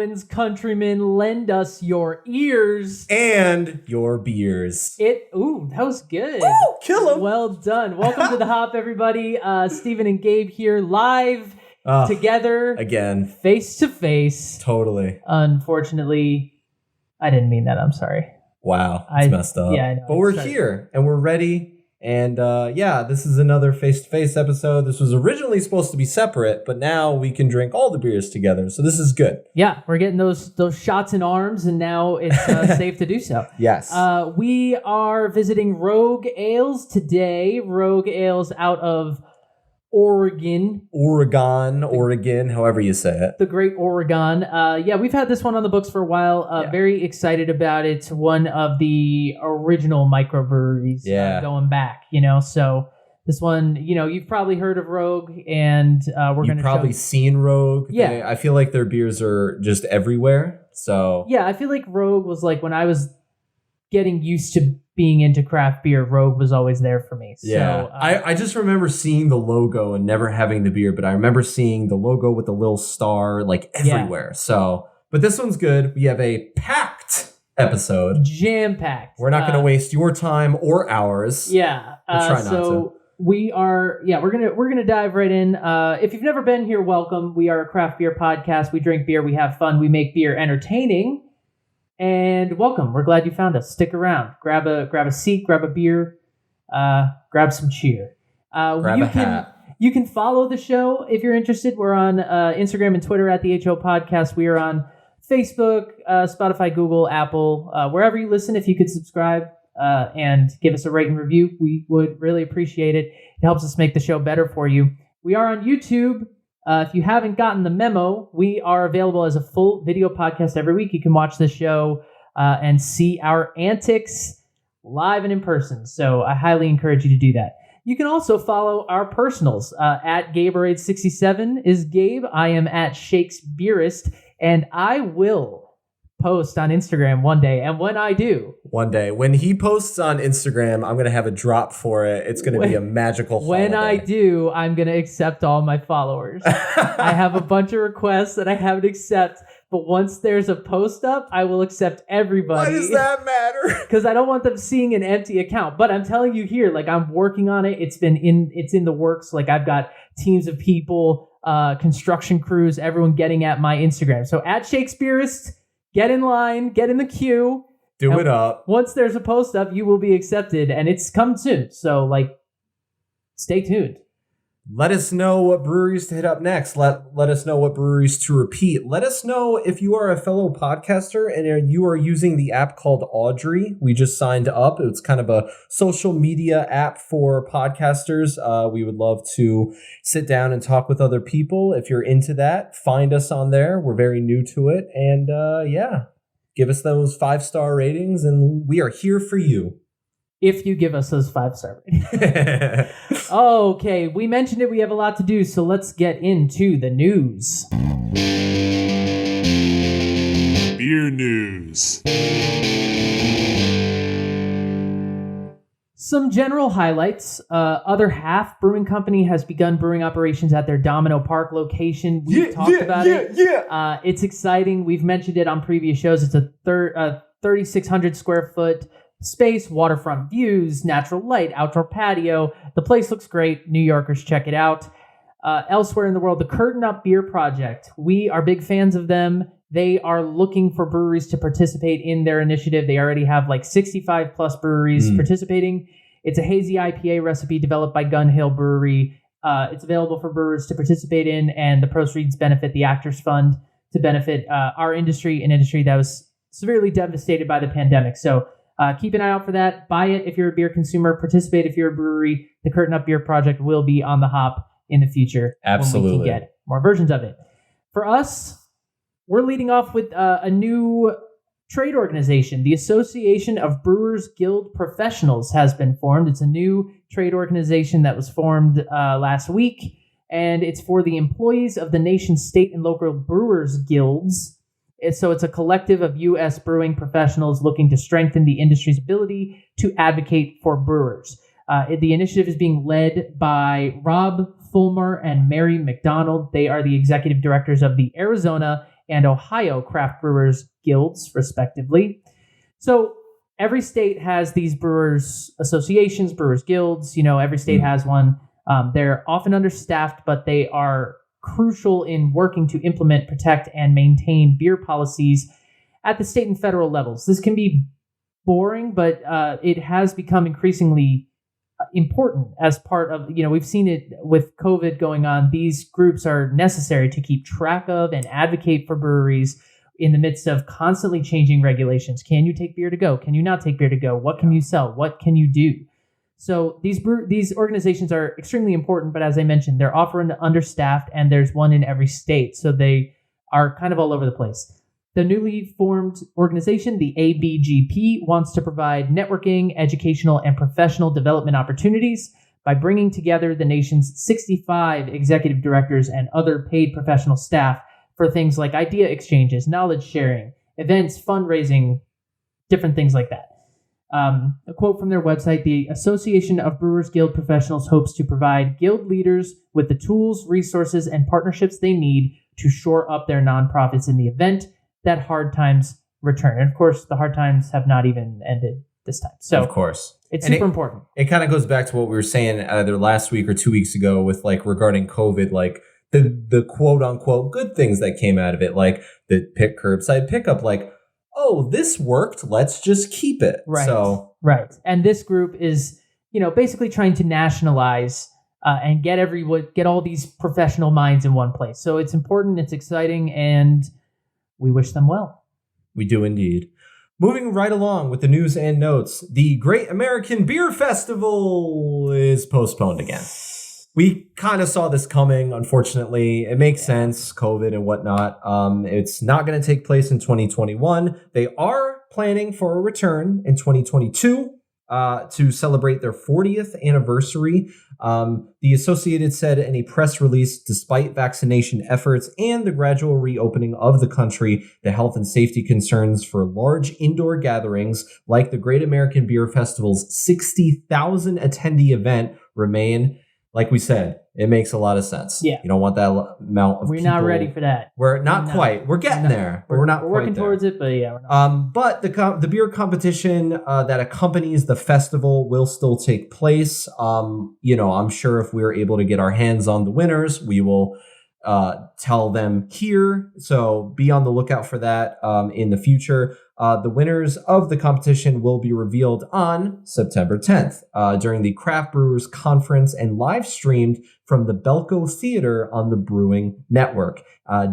friends, countrymen, lend us your ears. And your beers. That was good. Ooh, kill him. Well done. Welcome to The Hop, everybody. Stephen and Gabe here live together. Again. Face to face. Totally. Unfortunately, I didn't mean that. I'm sorry. Wow. It's messed up. Yeah, I know. But we're here and we're ready. And this is another face-to-face episode. This was originally supposed to be separate, but now we can drink all the beers together. So this is good. Yeah, we're getting those shots in arms, and now it's safe to do so. Yes. We are visiting Rogue Ales today. Rogue Ales out of Oregon, however you say it. The great Oregon. We've had this one on the books for a while. Very excited about it. It's one of the original microbreweries going back, So this one, you've probably heard of Rogue, and you've probably seen Rogue. Yeah. I feel like their beers are just everywhere. So yeah, I feel like Rogue was like when I was getting used to being into craft beer, Rogue was always there for me. Yeah, so, I just remember seeing the logo and never having the beer, but I remember seeing the logo with the little star like everywhere. Yeah. So, but this one's good. We have a packed episode. Jam-packed. We're not going to waste your time or ours. Yeah. We'll try not to. We are, we're gonna dive right in. If you've never been here, welcome. We are a craft beer podcast. We drink beer, we have fun, we make beer entertaining. And welcome. We're glad you found us. Stick around. Grab a seat, grab a beer, grab some cheer. Grab a hat. You can follow the show if you're interested. We're on Instagram and Twitter at the HO Podcast. We are on Facebook, Spotify, Google, Apple, wherever you listen. If you could subscribe and give us a rate and review, we would really appreciate it. It helps us make the show better for you. We are on YouTube. If you haven't gotten the memo, we are available as a full video podcast every week. You can watch the show and see our antics live and in person. So I highly encourage you to do that. You can also follow our personals. At Gaberade67 is Gabe. I am at Shakespeareist, and I will post on Instagram one day. And when I do, when he posts on Instagram, I'm going to have a drop for it. It's going to be a magical holiday. When I do, I'm going to accept all my followers. I have a bunch of requests that I haven't accepted, but once there's a post up, I will accept everybody. Why does that matter? Because I don't want them seeing an empty account. But I'm telling you here, like, I'm working on it. It's in the works. Like, I've got teams of people, construction crews, everyone getting at my Instagram. So at Shakespeareist, get in line, get in the queue. Do it up. Once there's a post up, you will be accepted, and it's coming soon. So, stay tuned. Let us know what breweries to hit up next. Let us know what breweries to repeat. Let us know if you are a fellow podcaster and you are using the app called Audrey. We just signed up. It's kind of a social media app for podcasters. We would love to sit down and talk with other people. If you're into that, find us on there. We're very new to it. And give us those 5-star ratings, and we are here for you. If you give us those 5-star ratings. Okay, we mentioned it. We have a lot to do, so let's get into the news. Beer news. Some general highlights. Other Half Brewing Company has begun brewing operations at their Domino Park location. We've talked about it. It's exciting. We've mentioned it on previous shows. It's a 3,600 square foot space, waterfront views, natural light, outdoor patio. The place looks great. New Yorkers, check it out. Elsewhere in the world, the Curtain Up Beer Project. We are big fans of them. They are looking for breweries to participate in their initiative. They already have 65 plus breweries participating. It's a hazy IPA recipe developed by Gun Hill Brewery. It's available for brewers to participate in, and the proceeds benefit the Actors Fund to benefit our industry, an industry that was severely devastated by the pandemic. So keep an eye out for that. Buy it if you're a beer consumer. Participate if you're a brewery. The Curtain Up Beer Project will be on the hop in the future. Absolutely. When we can get more versions of it. For us, we're leading off with a new trade organization. The Association of Brewers Guild Professionals has been formed. It's a new trade organization that was formed last week, and it's for the employees of the nation's state and local brewers guilds. So it's a collective of U.S. brewing professionals looking to strengthen the industry's ability to advocate for brewers. The initiative is being led by Rob Fulmer and Mary McDonald. They are the executive directors of the Arizona and Ohio craft brewers guilds, respectively. So every state has these brewers associations, brewers guilds. Every state has one. They're often understaffed, but they are crucial in working to implement, protect, and maintain beer policies at the state and federal levels. This can be boring, but it has become increasingly important as part of, we've seen it with COVID going on. These groups are necessary to keep track of and advocate for breweries in the midst of constantly changing regulations. Can you take beer to go? Can you not take beer to go? What can you sell? What can you do? So these organizations are extremely important, but as I mentioned, they're often understaffed, and there's one in every state. So they are kind of all over the place. The newly formed organization, the ABGP, wants to provide networking, educational, and professional development opportunities by bringing together the nation's 65 executive directors and other paid professional staff for things like idea exchanges, knowledge sharing, events, fundraising, different things like that. A quote from their website: the Association of Brewers Guild Professionals hopes to provide guild leaders with the tools, resources, and partnerships they need to shore up their nonprofits in the event that hard times return. And of course, the hard times have not even ended this time. So of course, it's super important. It kind of goes back to what we were saying either last week or 2 weeks ago with regarding COVID, the quote unquote good things that came out of it, like the curbside pickup, oh, this worked, let's just keep it. Right. And this group is, basically trying to nationalize and get all these professional minds in one place. So it's important, it's exciting, and we wish them well. We do indeed. Moving right along with the news and notes, the Great American Beer Festival is postponed again. We kind of saw this coming, unfortunately. It makes sense, COVID and whatnot. It's not going to take place in 2021. They are planning for a return in 2022 to celebrate their 40th anniversary. The Associated said in a press release, despite vaccination efforts and the gradual reopening of the country, the health and safety concerns for large indoor gatherings like the Great American Beer Festival's 60,000 attendee event remain. Like we said, it makes a lot of sense. Yeah. You don't want that amount of We're people. not ready for that. We're not quite. We're getting there, but we're not quite working there. towards it, but yeah, we're not. But the beer competition that accompanies the festival will still take place. I'm sure if we're able to get our hands on the winners, we will tell them here. So be on the lookout for that in the future. The winners of the competition will be revealed on September 10th during the Craft Brewers Conference and live streamed from the Belco Theater on the Brewing Network.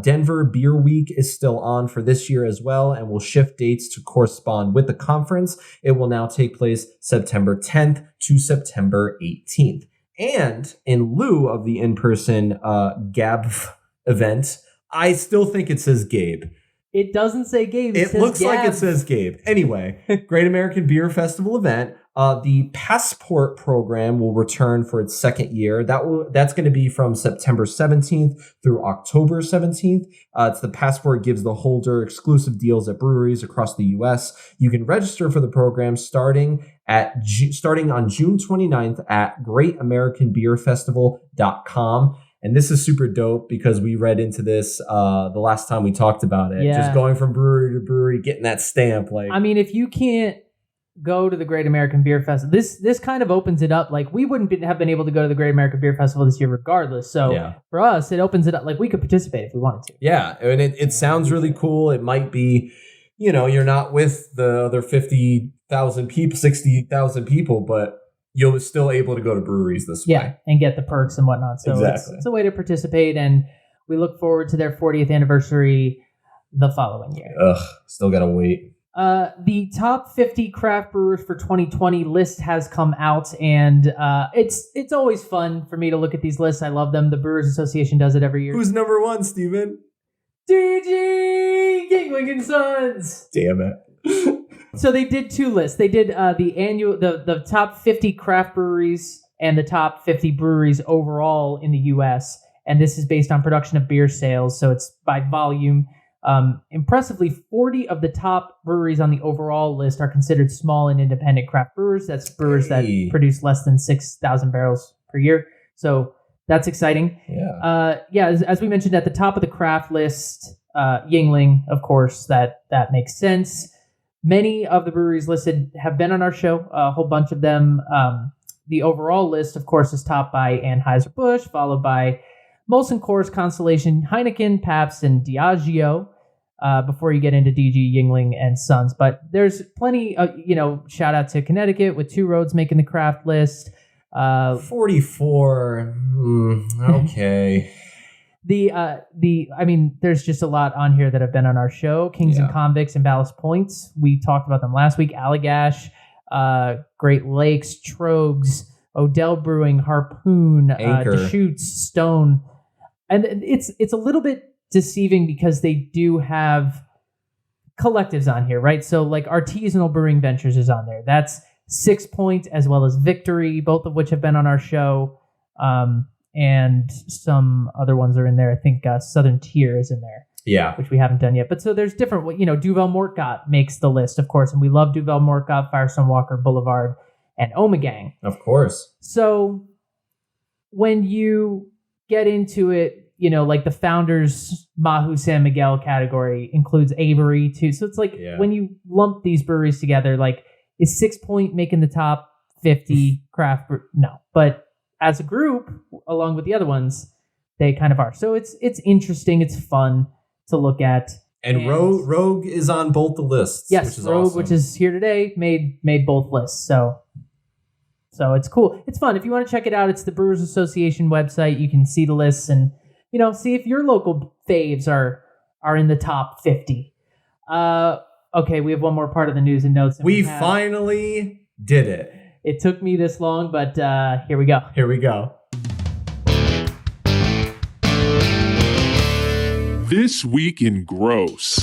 Denver Beer Week is still on for this year as well and will shift dates to correspond with the conference. It will now take place September 10th to September 18th. And in lieu of the in-person Gab event, I still think it says Gabe. It doesn't say Gabe. It looks Gab. Like it says Gabe. Anyway, Great American Beer Festival event. The Passport program will return for its second year. That's going to be from September 17th through October 17th. The Passport gives the holder exclusive deals at breweries across the U.S. You can register for the program starting on June 29th at greatamericanbeerfestival.com. And this is super dope because we read into this the last time we talked about it. Yeah. Just going from brewery to brewery, getting that stamp. If you can't go to the Great American Beer Festival, this kind of opens it up. We wouldn't have been able to go to the Great American Beer Festival this year regardless. So for us, it opens it up. We could participate if we wanted to. Yeah, and it sounds really cool. It might be, you're not with the other 50,000 people, 60,000 people, but you're still able to go to breweries this way. Yeah, and get the perks and whatnot. So exactly. It's a way to participate, and we look forward to their 40th anniversary the following year. Still got to wait. The top 50 craft brewers for 2020 list has come out, and it's always fun for me to look at these lists. I love them. The Brewers Association does it every year. Who's number one, Steven? DG Gingling & Sons. Damn it. So they did two lists. They did the top 50 craft breweries and the top 50 breweries overall in the U.S. And this is based on production of beer sales, so it's by volume. Impressively, 40 of the top breweries on the overall list are considered small and independent craft brewers. That's brewers that produce less than 6,000 barrels per year. So that's exciting. Yeah. As we mentioned at the top of the craft list, Yingling, of course, that makes sense. Many of the breweries listed have been on our show, a whole bunch of them. The overall list, of course, is topped by Anheuser-Busch, followed by Molson Coors, Constellation, Heineken, Pabst, and Diageo, before you get into DG, Yingling, and Sons. But there's plenty of, shout out to Connecticut with Two Roads making the craft list. 44. Okay. There's just a lot on here that have been on our show. Kings and Convicts and Ballast Points. We talked about them last week. Allagash, Great Lakes, Trogs, Odell Brewing, Harpoon, Deschutes, Stone. And it's a little bit deceiving because they do have collectives on here, right? So like Artisanal Brewing Ventures is on there. That's 6 Point as well as Victory, both of which have been on our show. And some other ones are in there. I think Southern Tier is in there. Yeah. Which we haven't done yet. But so there's different, Duvel Mortgott makes the list, of course. And we love Duvel Mortgott, Firestone Walker, Boulevard, and Omegang. Of course. So when you get into it, like the Founders Mahu San Miguel category includes Avery too. So it's like when you lump these breweries together, like is 6 Point making the top 50 craft brew? No. But as a group, along with the other ones, they kind of are. So it's interesting. It's fun to look at. And Rogue is on both the lists. Yes, which is Rogue, awesome. Which is here today, made both lists. So it's cool. It's fun. If you want to check it out, it's the Brewers Association website. You can see the lists and see if your local faves are in the top 50. Okay, we have one more part of the news and notes. We finally did it. It took me this long, but here we go. Here we go. This Week in Gross.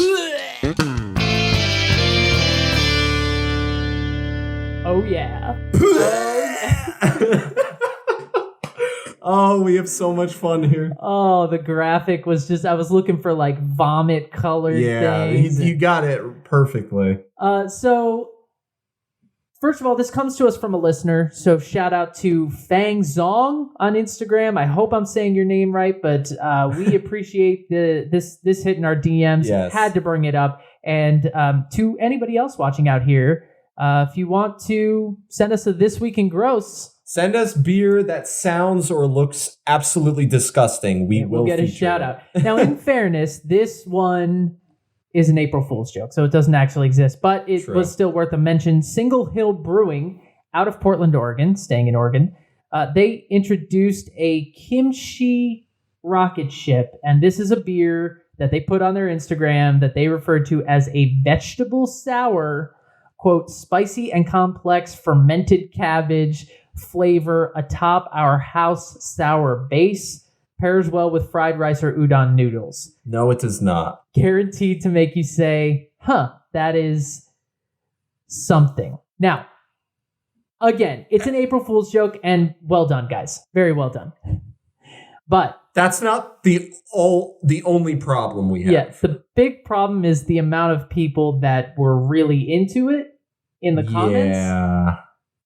Oh, yeah. Oh, we have so much fun here. Oh, the graphic was just, I was looking for like vomit colored things. You got it perfectly. So, first of all, this comes to us from a listener. So shout out to Fang Zong on Instagram. I hope I'm saying your name right, but we appreciate this hitting our DMs. Yes. Had to bring it up. And to anybody else watching out here, if you want to send us a This Week in Gross, send us beer that sounds or looks absolutely disgusting. We'll get a shout out. Now, in fairness, this one is an April Fool's joke, so it doesn't actually exist, but it was still worth a mention. Single Hill Brewing out of Portland, Oregon, staying in Oregon, they introduced a kimchi rocket ship, and this is a beer that they put on their Instagram that they referred to as a vegetable sour, quote, spicy and complex fermented cabbage flavor atop our house sour base. Pairs well with fried rice or udon noodles. No, it does not. Guaranteed to make you say, that is something. Now, again, it's an April Fool's joke, and well done, guys. Very well done. But that's not the only problem we have. Yeah, the big problem is the amount of people that were really into it in the comments. Yeah.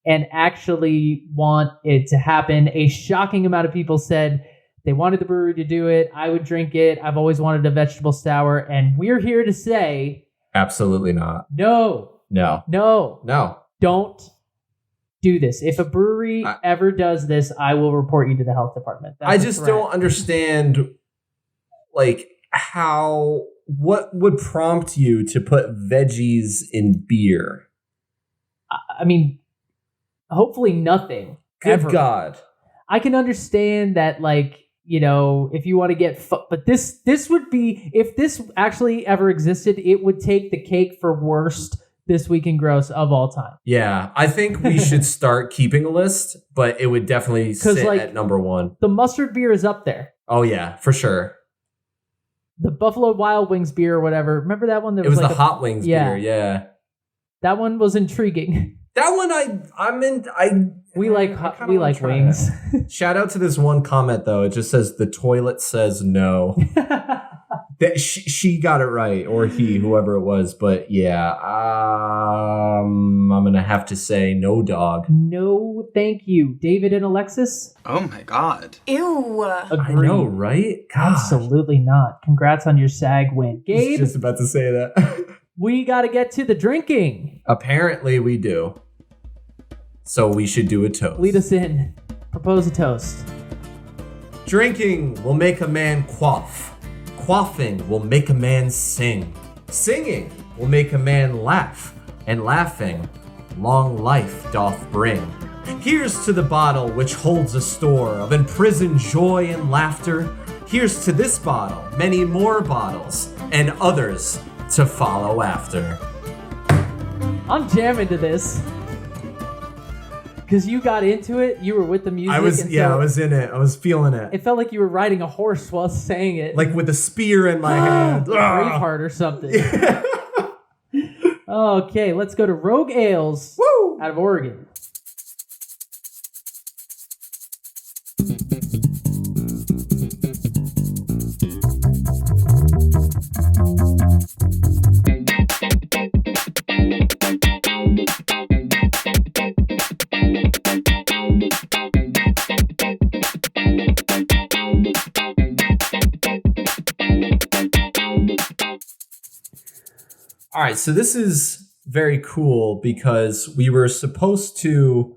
And actually want it to happen. A shocking amount of people said they wanted the brewery to do it. I would drink it. I've always wanted a vegetable sour. And we're here to say... absolutely not. No. No. Don't do this. If a brewery ever does this, I will report you to the health department. I just don't understand, like, what would prompt you to put veggies in beer? I mean... hopefully nothing. Good ever. God. I can understand that, like, if you want to get... but this would be... if this actually ever existed, it would take the cake for worst This Week in Gross of all time. Yeah, I think we should start keeping a list, but it would definitely sit at number one. The mustard beer is up there. Oh, yeah, for sure. The Buffalo Wild Wings beer or whatever. Remember that one? It was like the Hot Wings beer, yeah. That one was intriguing. That one we like wings. Shout out to this one comment though. It just says the toilet says no. That she got it right, or he, whoever it was. But yeah, I'm gonna have to say no, dog. No, thank you. David and Alexis? Oh my god. Ew. Agreed. I know, right? God. Absolutely not. Congrats on your SAG win. I was Gabe, just about to say that. we got to get to the drinking. Apparently we do. So we should do a toast. Lead us in. Propose a toast. Drinking will make a man quaff. Quaffing will make a man sing. Singing will make a man laugh. And laughing, long life doth bring. Here's to the bottle which holds a store of imprisoned joy and laughter. Here's to this bottle, many more bottles, and others to follow after. I'm jamming to this. Because you got into it, you were with the music. I was in it. I was feeling it. It felt like you were riding a horse while saying it. Like with a spear in my hand. Braveheart or something. Okay, let's go to Rogue Ales. Woo! Out of Oregon. All right, so this is very cool because we were supposed to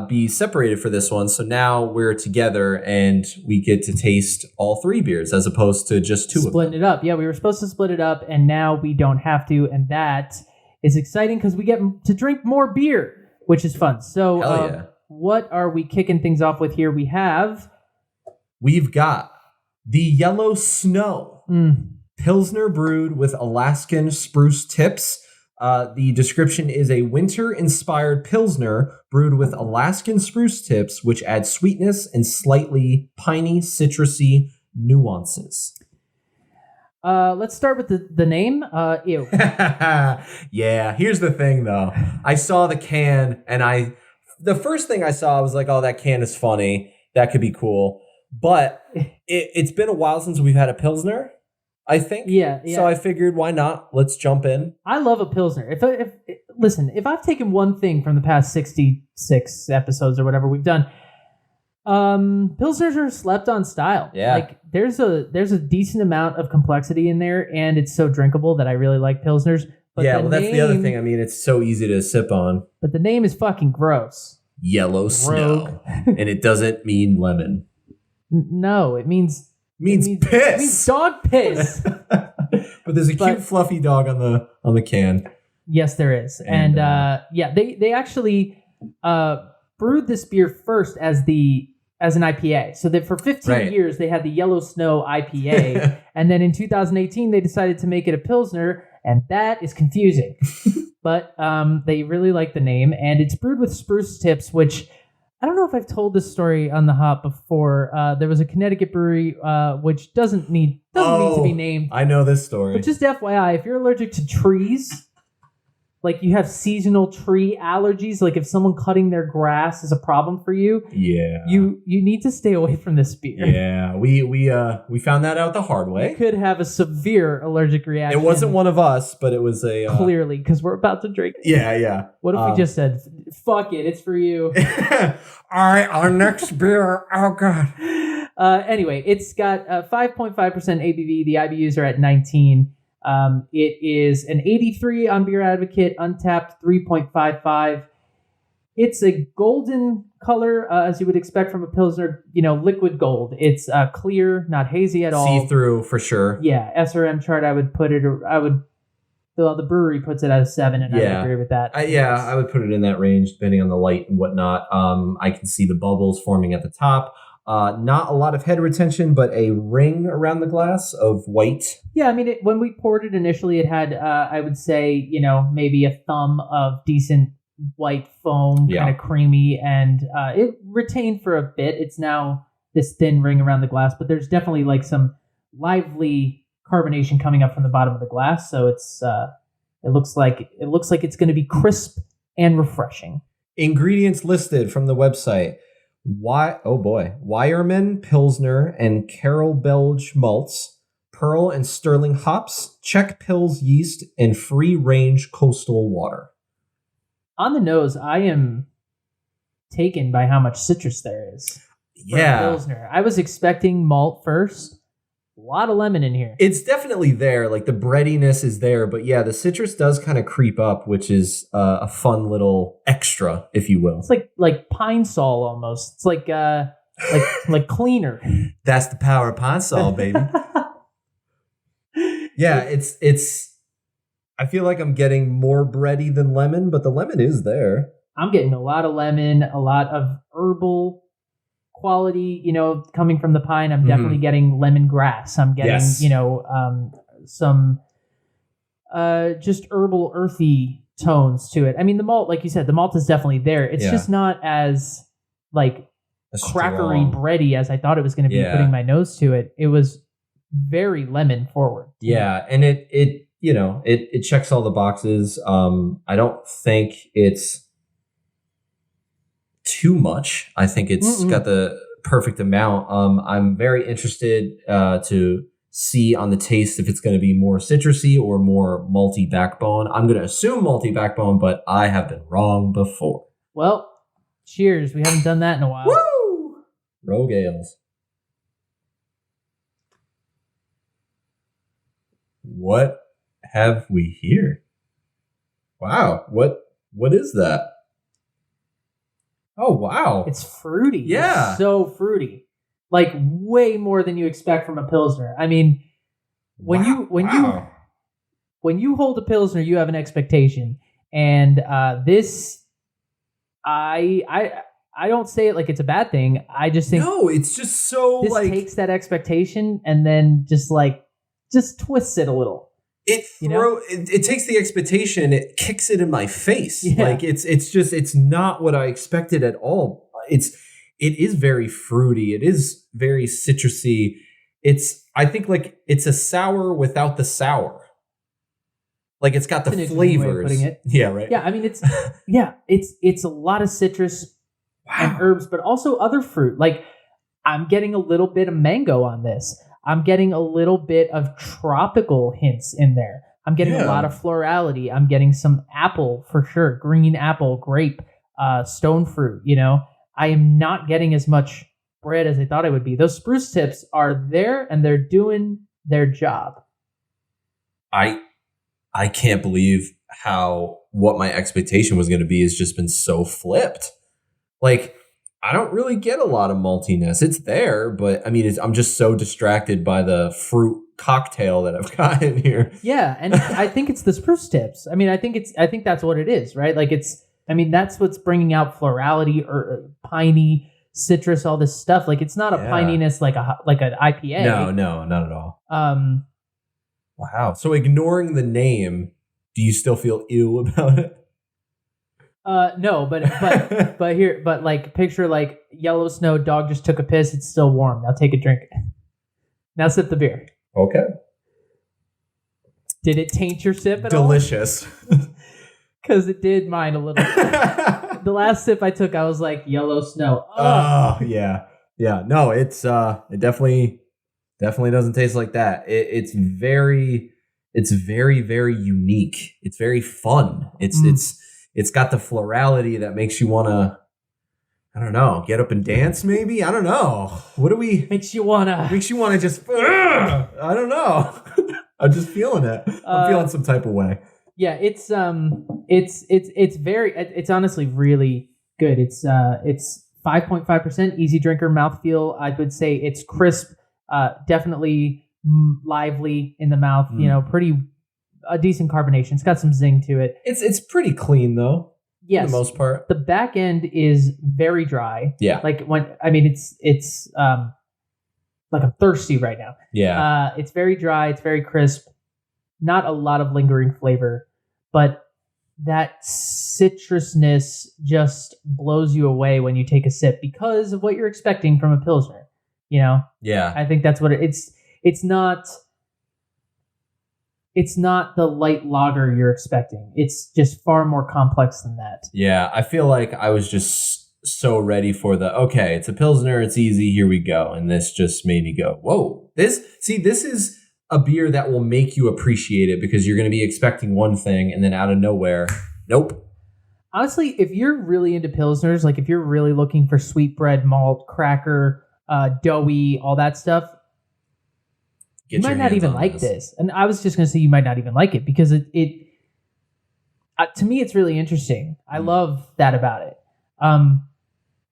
be separated for this one. So now we're together and we get to taste all three beers as opposed to just two of them. Splitting it up. Yeah, we were supposed to split it up and now we don't have to. And that is exciting because we get to drink more beer, which is fun. So Hell yeah. What are we kicking things off with here? We've got the Yellow Snow. Pilsner brewed with Alaskan spruce tips. The description is a winter-inspired Pilsner brewed with Alaskan spruce tips, which add sweetness and slightly piney, citrusy nuances. Let's start with the name. Ew. Yeah, here's the thing, though. I saw the can, and the first thing I saw was like, oh, that can is funny. That could be cool. But it's been a while since we've had a Pilsner, I think. Yeah. So I figured, why not? Let's jump in. I love a Pilsner. If I've taken one thing from the past 66 episodes or whatever we've done, Pilsners are slept on style. Yeah. Like there's a decent amount of complexity in there, and it's so drinkable that I really like Pilsners. But that's the other thing. I mean, it's so easy to sip on. But the name is fucking gross. Yellow Snow. And it doesn't mean lemon. No, it means piss. It means dog piss. But there's a cute fluffy dog on the can. Yes, there is. And they actually brewed this beer first as an IPA. So that for 15 years they had the Yellow Snow IPA, and then in 2018 they decided to make it a Pilsner, and that is confusing. But they really like the name, and it's brewed with spruce tips, which I don't know if I've told this story on the hop before. There was a Connecticut brewery which doesn't need to be named. I know this story. But just FYI, if you're allergic to trees, like you have seasonal tree allergies, like if someone cutting their grass is a problem for you, you need to stay away from this beer. Yeah, we found that out the hard way. You could have a severe allergic reaction. It wasn't one of us, but it was a clearly, because we're about to drink. Yeah. What if we just said, "Fuck it, it's for you"? All right, our next beer. Oh god. Anyway, it's got 5.5% ABV. The IBUs are at 19. It is an 83 on Beer Advocate, Untapped 3.55. It's a golden color, as you would expect from a Pilsner, liquid gold. It's clear, not hazy at all. See-through for sure. Yeah, SRM chart, the brewery puts it at a 7, and I would agree with that. I would put it in that range, depending on the light and whatnot. I can see the bubbles forming at the top. Not a lot of head retention, but a ring around the glass of white. Yeah, I mean, when we poured it initially, it had, I would say, maybe a thumb of decent white foam, kind of creamy, and it retained for a bit. It's now this thin ring around the glass, but there's definitely like some lively carbonation coming up from the bottom of the glass. So it's it looks like it's going to be crisp and refreshing. Ingredients listed from the website. Wireman Pilsner and Carol Belge malts, Pearl and Sterling hops, Czech Pils yeast, and free-range coastal water. On the nose, I am taken by how much citrus there is. Yeah. Pilsner. I was expecting malt first. A lot of lemon in here. It's definitely there. Like the breadiness is there, but yeah, the citrus does kind of creep up, which is a fun little extra, if you will. It's like pine sol almost. It's like cleaner. That's the power of pine sol, baby. Yeah, it's. I feel like I'm getting more bready than lemon, but the lemon is there. I'm getting a lot of lemon, a lot of herbal quality, coming from the pine. I'm definitely getting lemongrass. I'm getting, some just herbal, earthy tones to it. I mean, the malt, like you said, the malt is definitely there. It's just not as crackery, bready as I thought it was going to be. Putting my nose to it, it was very lemon forward. Yeah, and it checks all the boxes. I don't think it's too much. I think it's got the perfect amount. I'm very interested to see on the taste if it's going to be more citrusy or more malty backbone. I'm going to assume malty backbone, but I have been wrong before. Well, cheers. We haven't done that in a while. Woo! Rogue ales. What have we here? Wow, what is that? Oh, wow. It's fruity. Yeah. It's so fruity. Like way more than you expect from a Pilsner. I mean, when you hold a Pilsner, you have an expectation. And this, I don't say it like it's a bad thing. I just think no, it's just so this takes that expectation and then just twists it a little. It takes the expectation, it kicks it in my face. Yeah. Like it's not what I expected at all. It is very fruity. It is very citrusy. I think like it's a sour without the sour. Like it's got the flavors. Way of putting it. Yeah, right. Yeah, I mean it's a lot of citrus and herbs, but also other fruit. Like I'm getting a little bit of mango on this. I'm getting a little bit of tropical hints in there. I'm getting a lot of florality. I'm getting some apple for sure. Green apple, grape, stone fruit, I am not getting as much bread as I thought I would be. Those spruce tips are there and they're doing their job. I can't believe what my expectation was going to be has just been so flipped. Like, I don't really get a lot of maltiness. It's there, but I mean, I'm just so distracted by the fruit cocktail that I've got in here. Yeah, and I think it's the spruce tips. I mean, I think that's what it is, right? Like that's what's bringing out florality or piney, citrus, all this stuff. Like it's not a pininess like an IPA. No, not at all. Wow. So ignoring the name, do you still feel ill about it? No, but like picture like yellow snow, dog just took a piss, it's still warm. Now take a drink. Now sip the beer. Okay. Did it taint your sip at Delicious. all? Because it did mine a little. The last sip I took, I was like, yellow snow. Oh, yeah. Yeah. No, it definitely doesn't taste like that. It's very, very unique. It's very fun. It's got the florality that makes you want to, I don't know, get up and dance maybe? I don't know. What do we... Makes you want to just... I don't know. I'm just feeling it. I'm feeling some type of way. Yeah, it's honestly really good. It's 5.5% easy drinker mouthfeel. I would say it's crisp, definitely lively in the mouth, a decent carbonation. It's got some zing to it. It's pretty clean though. Yes. For the most part. The back end is very dry. Yeah. Like it's like I'm thirsty right now. Yeah. It's very dry, it's very crisp. Not a lot of lingering flavor, but that citrusness just blows you away when you take a sip because of what you're expecting from a Pilsner, Yeah. I think that's what it's not the light lager you're expecting. It's just far more complex than that. Yeah, I feel like I was just so ready for it's a Pilsner, it's easy, here we go. And this just made me go, whoa. This is a beer that will make you appreciate it because you're going to be expecting one thing and then out of nowhere, nope. Honestly, if you're really into Pilsners, like if you're really looking for sweetbread, malt, cracker, doughy, all that stuff, you might not even like this. And I was just going to say you might not even like it because it to me, it's really interesting. I love that about it.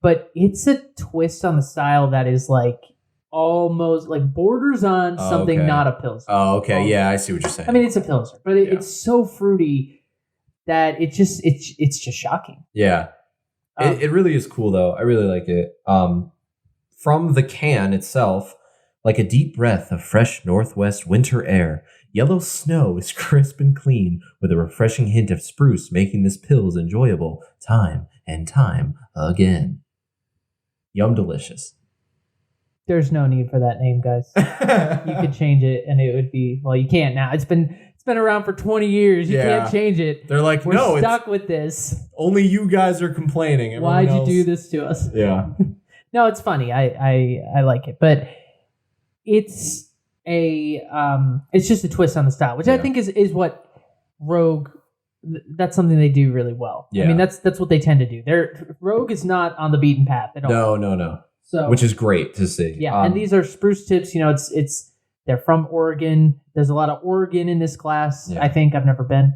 But it's a twist on the style that is like almost like borders on something not a Pilsner. Oh, okay. Yeah, I see what you're saying. I mean, it's a Pilsner, but it's so fruity that it's just shocking. Yeah. It really is cool, though. I really like it. From the can itself, like a deep breath of fresh northwest winter air, yellow snow is crisp and clean with a refreshing hint of spruce, making this Pils enjoyable time and time again. Yum delicious. There's no need for that name, guys. You could change it and it would be, well, you can't now. It's been around for 20 years. You can't change it. They're like, we're stuck with this. Only you guys are complaining. Why'd you do this to us? Yeah. No, it's funny. I like it, but it's it's just a twist on the style, which I think is what Rogue. That's something they do really well. Yeah. I mean, that's what they tend to do. Rogue is not on the beaten path at all. No. So, which is great to see. Yeah, and these are spruce tips. You know, they're from Oregon. There's a lot of Oregon in this class. Yeah. I think I've never been.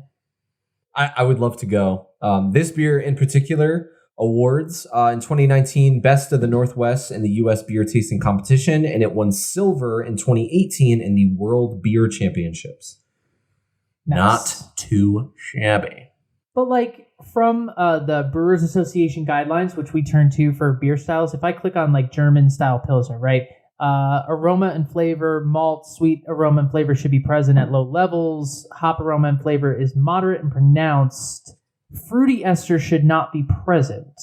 I would love to go. This beer in particular awards in 2019 Best of the Northwest in the U.S. Beer Tasting Competition, and it won silver in 2018 in the World Beer Championships. Nice. Not too shabby. But like from the Brewers Association guidelines, which we turn to for beer styles, if I click on like German style Pilsner, right? Aroma and flavor, malt, sweet aroma and flavor should be present at low levels. Hop aroma and flavor is moderate and pronounced. Fruity ester should not be present.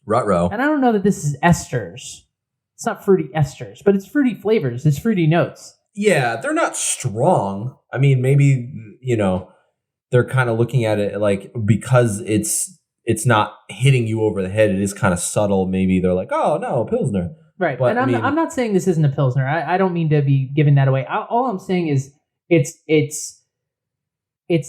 Ruh-roh. And I don't know that this is esters. It's not fruity esters, but it's fruity flavors. It's fruity notes. Yeah, they're not strong. I mean, maybe, they're kind of looking at it like because it's not hitting you over the head. It is kind of subtle. Maybe they're like, oh, no, Pilsner. Right. But, and I'm not saying this isn't a Pilsner. I don't mean to be giving that away. All I'm saying is it's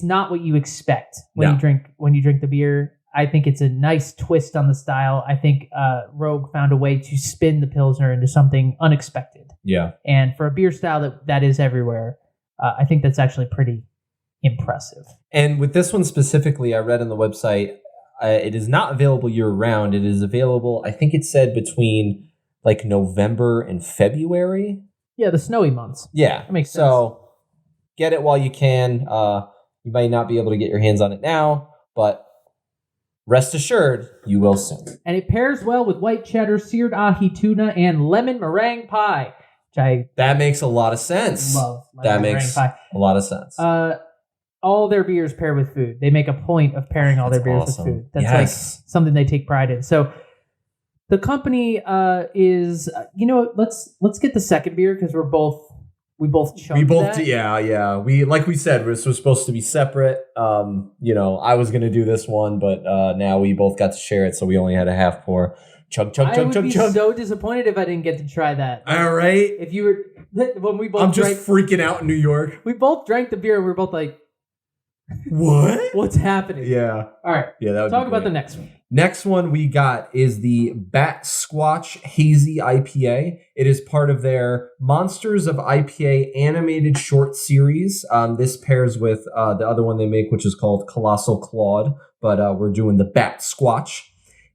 not what you expect when you drink the beer. I think it's a nice twist on the style. I think Rogue found a way to spin the Pilsner into something unexpected. Yeah. And for a beer style that is everywhere, I think that's actually pretty impressive. And with this one specifically, I read on the website, it is not available year round. It is available, I think it said between like November and February. Yeah, the snowy months. Yeah. That makes sense. So get it while you can. You might not be able to get your hands on it now, but rest assured, you will soon. And it pairs well with white cheddar, seared ahi tuna, and lemon meringue pie. That makes a lot of sense. Love lemon meringue pie. A lot of sense. All their beers pair with food. They make a point of pairing all their beers with food. That's like something they take pride in. So the company is, let's get the second beer because we both chunked that. Yeah. We, like we said, this was supposed to be separate. I was going to do this one, but now we both got to share it, so we only had a half pour. Chug. I would be so disappointed if I didn't get to try that. All right. If you were, when we both I'm just freaking out in New York. We both drank the beer and we were both like, what? What's happening? Yeah. All right. Yeah, that would talk about the next one. Next one we got is the Batsquatch Hazy IPA. It is part of their Monsters of IPA animated short series. This pairs with the other one they make, which is called Colossal Claude, but we're doing the Batsquatch.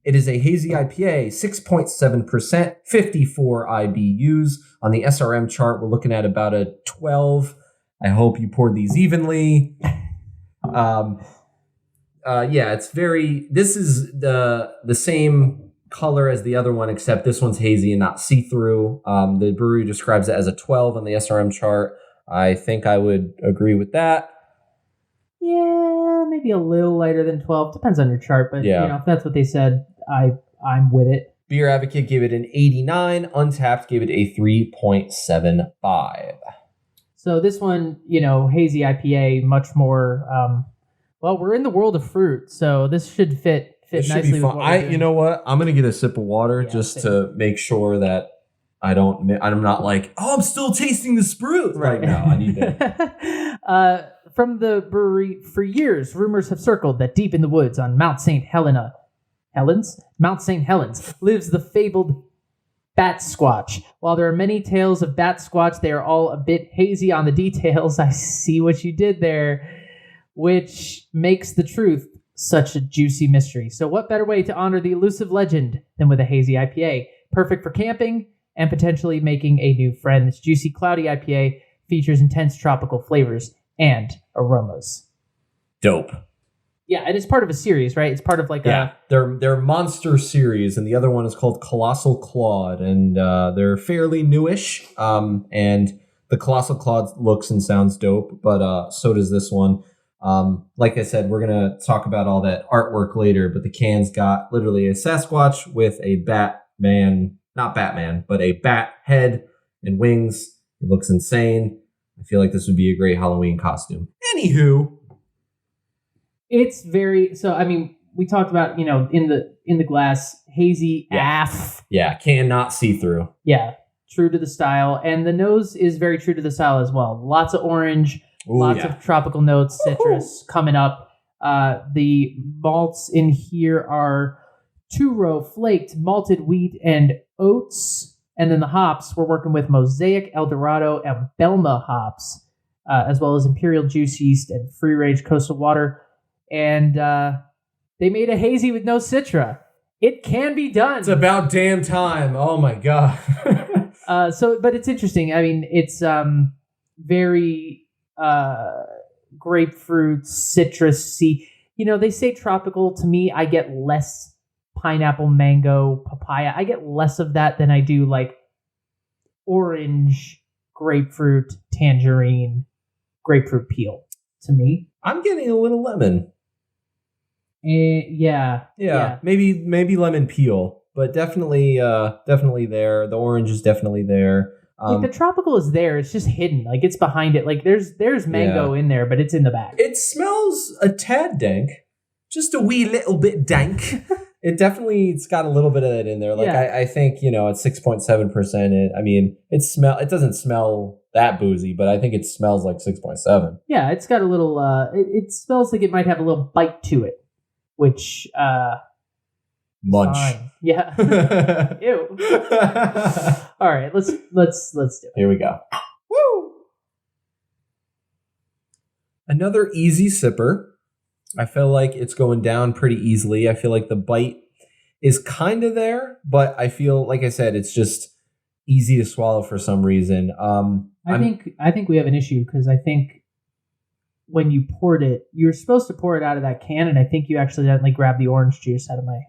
It is a hazy IPA, 6.7%, 54 IBUs. On the SRM chart, we're looking at about a 12. I hope you poured these evenly. This is the same color as the other one, except this one's hazy and not see-through. The brewery describes it as a 12 on the SRM chart. I think I would agree with that. Yeah, maybe a little lighter than 12. Depends on your chart, but if that's what they said, I'm with it. Beer Advocate gave it an 89. Untapped gave it a 3.75. So this one, hazy IPA, much more. We're in the world of fruit, so this should fit nicely. Be fun. You know what? I'm gonna get a sip of water just to make sure that I'm not like, oh, I'm still tasting the Spruce right now. I need to. From the brewery, for years, rumors have circled that deep in the woods on Mount St. Helens, lives the fabled Batsquatch. While there are many tales of Batsquatch, they are all a bit hazy on the details. I see what you did there, which makes the truth such a juicy mystery. So what better way to honor the elusive legend than with a hazy IPA? Perfect for camping and potentially making a new friend. This juicy, cloudy IPA features intense tropical flavors and aromas. Dope. Yeah, and it's part of a series, right? It's part of like their monster series, and the other one is called Colossal Claude, and they're fairly newish. And the Colossal Claude looks and sounds dope, but so does this one. Like I said, we're gonna talk about all that artwork later, but the can's got literally a Sasquatch with a not Batman, but a bat head and wings. It looks insane. I feel like this would be a great Halloween costume. Anywho, it's very so. I mean, we talked about in the glass hazy AF. Yeah, cannot see through. Yeah, true to the style, and the nose is very true to the style as well. Lots of orange, lots of tropical notes, citrus coming up. The malts in here are 2-row flaked malted wheat and oats. And then the hops, we're working with Mosaic, Eldorado, and Belma hops, as well as Imperial Juice yeast and free-range coastal water. And they made a hazy with no citra. It can be done. It's about damn time. Oh, my God. But it's interesting. I mean, it's very grapefruit, citrusy. They say tropical. To me, I get less pineapple, mango, papaya. I get less of that than I do like orange, grapefruit, tangerine, grapefruit peel. To me, I'm getting a little lemon. Yeah. Maybe lemon peel, but definitely there. The orange is definitely there. Like the tropical is there. It's just hidden. Like it's behind it. Like there's mango in there, but it's in the back. It smells a tad dank, just a wee little bit dank. It's got a little bit of that in there. Like I think at 6.7%. It doesn't smell that boozy, but I think it smells like 6.7. Yeah, it's got a little. It smells like it might have a little bite to it, which munch. Fine. Yeah. Ew. All right, let's do it. Here we go. Woo! Another easy sipper. I feel like it's going down pretty easily. I feel like the bite is kind of there, but I feel, like I said, it's just easy to swallow for some reason. I think we have an issue because I think when you poured it, you were supposed to pour it out of that can, and I think you accidentally grabbed the orange juice out of my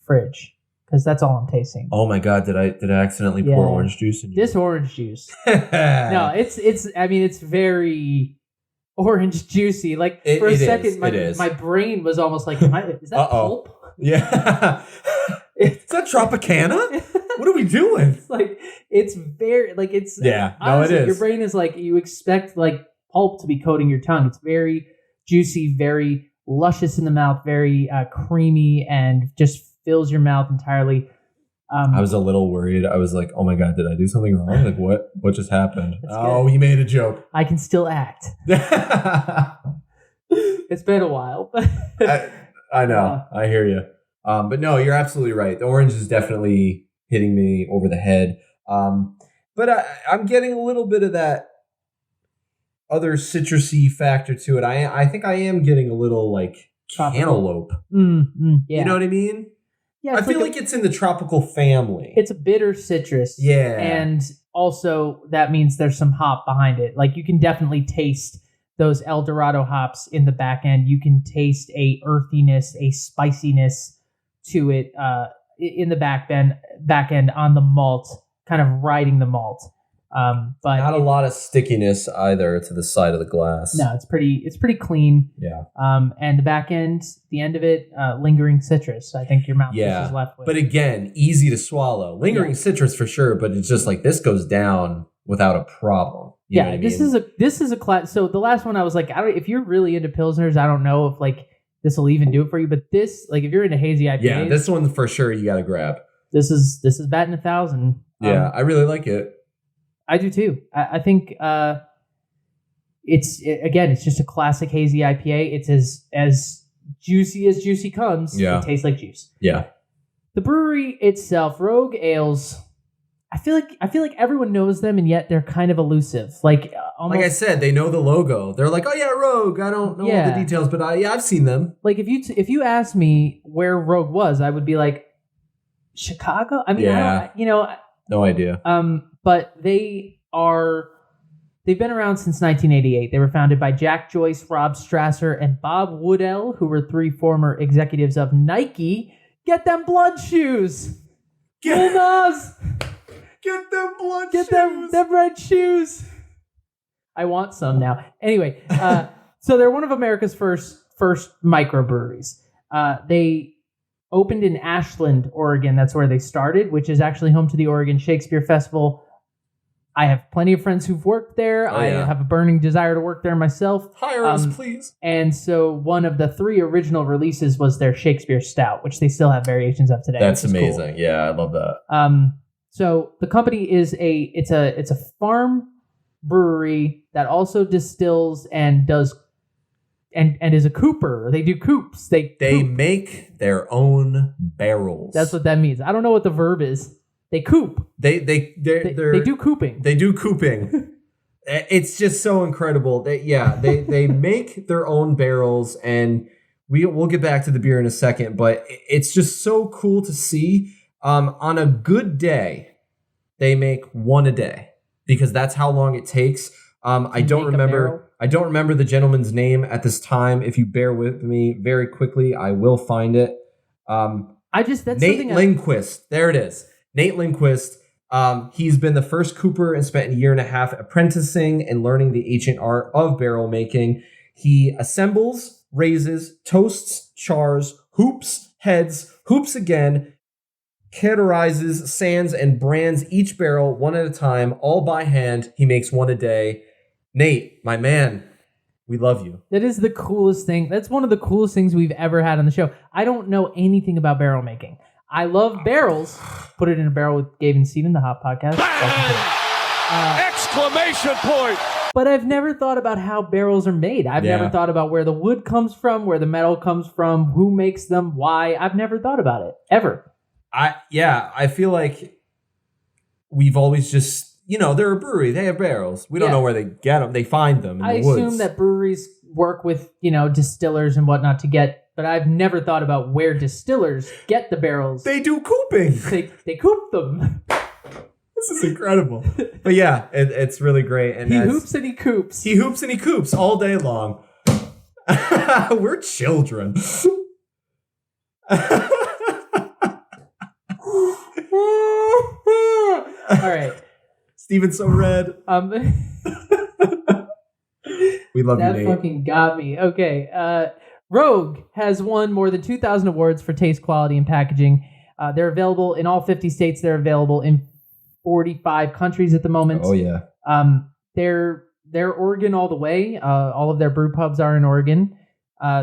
fridge because that's all I'm tasting. Oh my God, did I accidentally pour orange juice in this orange juice? No, it's very orange juicy. Like for a second, my brain was almost like, is that pulp? Yeah. Is that Tropicana? What are we doing? It's very honestly, it is. Your brain is like, you expect like pulp to be coating your tongue. It's very juicy, very luscious in the mouth, very creamy, and just fills your mouth entirely. I was a little worried. I was like, oh my God, did I do something wrong? Like what just happened? Oh, he made a joke. I can still act. It's been a while. I know. I hear you. But no, you're absolutely right. The orange is definitely hitting me over the head. But I'm getting a little bit of that other citrusy factor to it. I think I am getting a little like cantaloupe. Yeah. You know what I mean? Yeah, I feel like it's in the tropical family. It's a bitter citrus. Yeah. And also that means there's some hop behind it. Like you can definitely taste those Eldorado hops in the back end. You can taste a earthiness, a spiciness to it in the back end on the malt, kind of riding the malt. But not a lot of stickiness either to the side of the glass. No, it's pretty clean. Yeah. And the back end, the end of it, lingering citrus. I think your mouth is left with. But again, easy to swallow. Lingering citrus for sure, but it's just like this goes down without a problem. You know what I mean? This is a class. So the last one I was like, if you're really into pilsners, I don't know if like this will even do it for you. But this, like, if you're into hazy IPAs, this one for sure you got to grab. This is batting 1,000. Yeah, I really like it. I do too. I think it's just a classic hazy IPA. It's as juicy as juicy comes. Yeah. It tastes like juice. Yeah. The brewery itself, Rogue Ales, I feel like everyone knows them, and yet they're kind of elusive. Like I said, they know the logo. They're like, oh yeah, Rogue. I don't know all the details, but I've seen them. Like if you asked me where Rogue was, I would be like, Chicago. I mean, no idea. But they've been around since 1988. They were founded by Jack Joyce, Rob Strasser, and Bob Woodell, who were 3 former executives of Nike. Get them blood shoes. Get them blood shoes. Get them red shoes. I want some now. Anyway, so they're one of America's first microbreweries. They opened in Ashland, Oregon. That's where they started, which is actually home to the Oregon Shakespeare Festival. I have plenty of friends who've worked there. I have a burning desire to work there myself. Hire us, please. And so one of the 3 original releases was their Shakespeare Stout, which they still have variations of today. That's amazing. Cool. Yeah, I love that. So the company is it's a farm brewery that also distills and does and is a cooper. They do coops. They coop. Make their own barrels. That's what that means. I don't know what the verb is. They coop. They do cooping. They do cooping. It's just so incredible. They make their own barrels, and we'll get back to the beer in a second, but it's just so cool to see. On a good day, they make 1 a day because that's how long it takes. I don't remember the gentleman's name at this time. If you bear with me very quickly, I will find it. Nate Lindquist. There it is. Nate Lindquist. He's been the first cooper and spent a year and a half apprenticing and learning the ancient art of barrel making. He assembles, raises, toasts, chars, hoops, heads, hoops again, categorizes, sands, and brands each barrel 1 at a time, all by hand. He makes 1 a day. Nate, my man, we love you. That is the coolest thing. That's one of the coolest things we've ever had on the show. I don't know anything about barrel making. I love barrels. Put it in a barrel with Gabe and Stephen, the Hop Podcast. Exclamation point! But I've never thought about how barrels are made. I've never thought about where the wood comes from, where the metal comes from, who makes them, why. I've never thought about it, ever. I feel like we've always just, they're a brewery. They have barrels. We don't know where they get them. They find them in the woods. I assume that breweries work with, distillers and whatnot to get, but I've never thought about where distillers get the barrels. They do cooping. They coop them. This is incredible. But yeah, it's really great. And he hoops and he coops. He hoops and he coops all day long. We're children. All right. Steven's so red. We love you, Nate. That fucking got me. Okay. Rogue has won more than 2,000 awards for taste, quality, and packaging. They're available in all 50 states. They're available in 45 countries at the moment. Oh, yeah. They're Oregon all the way. All of their brew pubs are in Oregon.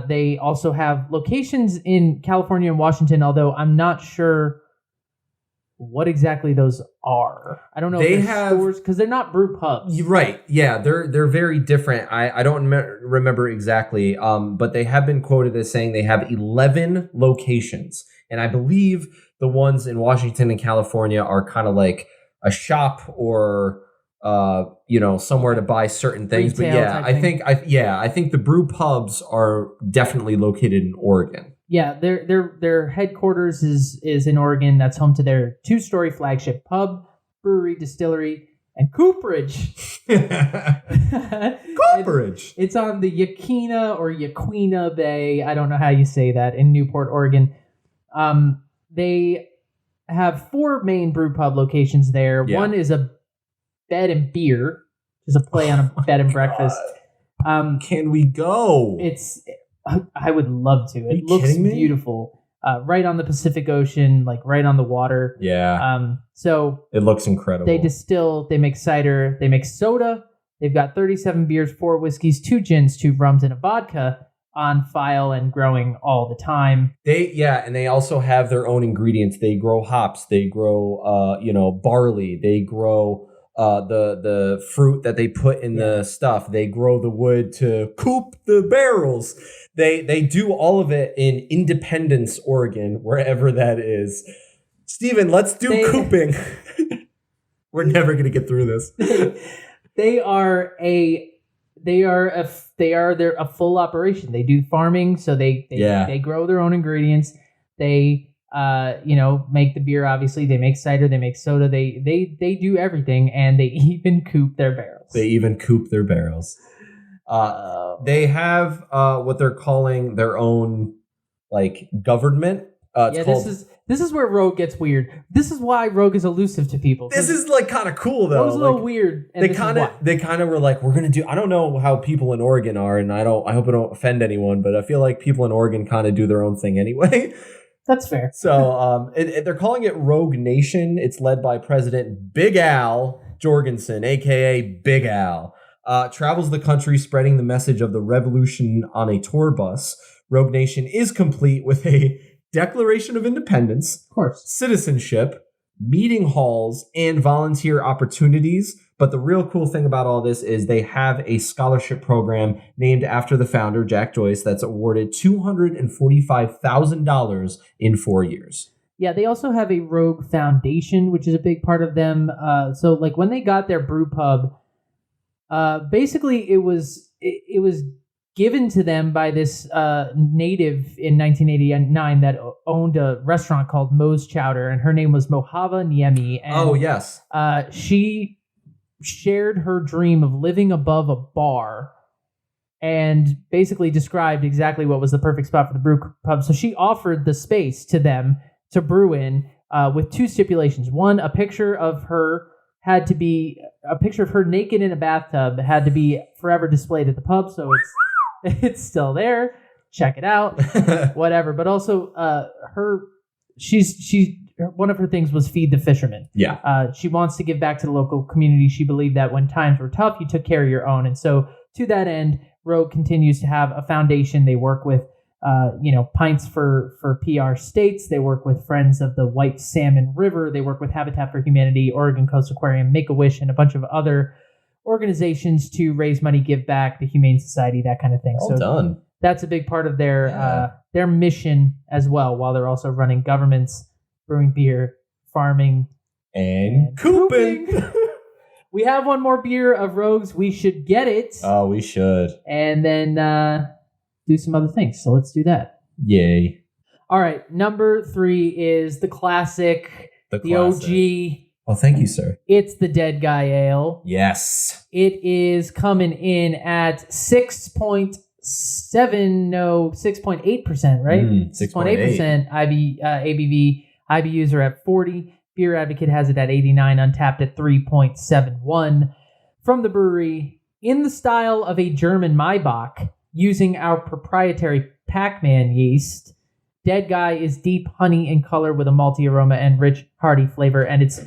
They also have locations in California and Washington, although I'm not sure what exactly those are. I don't know they if they're have stores because they're not brew pubs. Right. Yeah, they're very different. I don't remember exactly, but they have been quoted as saying they have 11 locations. And I believe the ones in Washington and California are kind of like a shop or somewhere to buy certain things. Retail, but yeah, I think the brew pubs are definitely located in Oregon. Yeah, their headquarters is in Oregon. That's home to their 2-story flagship pub, brewery, distillery, and cooperage. Cooperage. It's on the Yaquina Bay. I don't know how you say that, in Newport, Oregon. They have 4 main brew pub locations there. Yeah. One is a bed and beer, which is a play on a bed and breakfast. Can we go? I would love to. It looks beautiful. Right on the Pacific Ocean, like right on the water. Yeah. So it looks incredible. They distill, they make cider, they make soda. They've got 37 beers, 4 whiskeys, 2 gins, 2 rums, and a vodka. on file and growing all the time. And they also have their own ingredients. They grow hops, they grow barley, they grow the fruit that they put in the stuff. They grow the wood to coop the barrels. They do all of it in Independence, Oregon, wherever that is. Steven, let's do cooping. We're never going to get through this. They're a full operation. They do farming, so they grow their own ingredients. They make the beer. Obviously, they make cider, they make soda. They do everything, and they even coop their barrels. They have what they're calling their own government. This is where Rogue gets weird. This is why Rogue is elusive to people. This is kind of cool though. Rogue's a little weird. They kind of were like, we're gonna do. I don't know how people in Oregon are, and I hope I don't offend anyone, but I feel like people in Oregon kind of do their own thing anyway. That's fair. So they're calling it Rogue Nation. It's led by President Big Al Jorgensen, aka Big Al. Travels the country spreading the message of the revolution on a tour bus. Rogue Nation is complete with a Declaration of Independence, of course, citizenship, meeting halls, and volunteer opportunities. But the real cool thing about all this is they have a scholarship program named after the founder, Jack Joyce, that's awarded $245,000 in 4 years. Yeah, they also have a Rogue Foundation, which is a big part of them. So when they got their brew pub, basically it was given to them by this native in 1989 that owned a restaurant called Moe's Chowder, and her name was Mohava Niemi. And, she shared her dream of living above a bar and basically described exactly what was the perfect spot for the brew pub. So she offered the space to them to brew in with two stipulations. One, a picture of her naked in a bathtub had to be forever displayed at the pub, so it's still there. Check it out. Whatever. But also one of her things was feed the fishermen. Yeah. She wants to give back to the local community. She believed that when times were tough, you took care of your own. And so to that end, Rogue continues to have a foundation. They work with Pints for PR States. They work with Friends of the White Salmon River. They work with Habitat for Humanity, Oregon Coast Aquarium, Make-A-Wish, and a bunch of other organizations to raise money, give back, the Humane Society, that kind of thing. Well done. That's a big part of their mission as well, while they're also running governments, brewing beer, farming, and cooping. We have one more beer of Rogue's. We should get it. Oh, we should. And then do some other things. So let's do that. Yay. All right. Number 3 is the classic, the OG. Oh, thank you, sir. It's the Dead Guy Ale. Yes. It is coming in at 6.8%, right? 6.8% ABV. IBUs are at 40. Beer Advocate has it at 89. Untapped at 3.71. From the brewery, in the style of a German Maibach, using our proprietary Pac-Man yeast, Dead Guy is deep honey in color with a malty aroma and rich, hearty flavor. And it's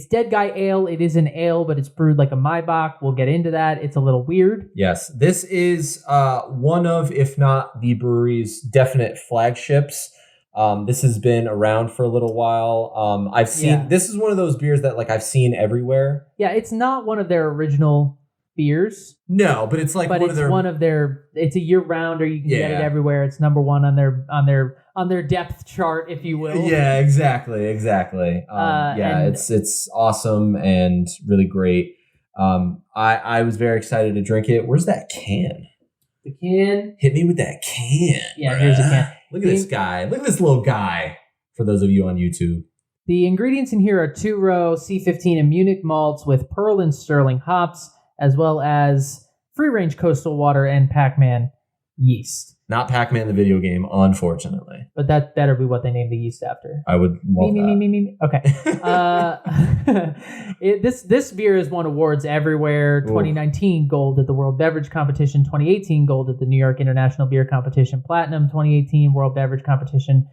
Dead Guy Ale. It is an ale, but it's brewed like a Maibach. We'll get into that. It's a little weird. Yes. This is one of, if not the brewery's definite flagships. This has been around for a little while. I've seen, this is one of those beers that I've seen everywhere. Yeah, it's not one of their original beers. No, but it's it's a year round, or you can get it everywhere. It's number one on their depth chart, if you will. Yeah, exactly. It's awesome and really great. I was very excited to drink it. Where's that can? The can? Hit me with that can. Yeah, here's a can. Look at this guy. Look at this little guy. For those of you on YouTube. The ingredients in here are 2-row C15 and Munich malts with Pearl and Sterling hops, as well as free-range coastal water and Pac-Man yeast. Not Pac-Man the video game, unfortunately. But that better be what they named the yeast after. I would love that. Me. Okay. This beer has won awards everywhere. 2019 gold at the World Beverage Competition. 2018 gold at the New York International Beer Competition. Platinum 2018 World Beverage Competition.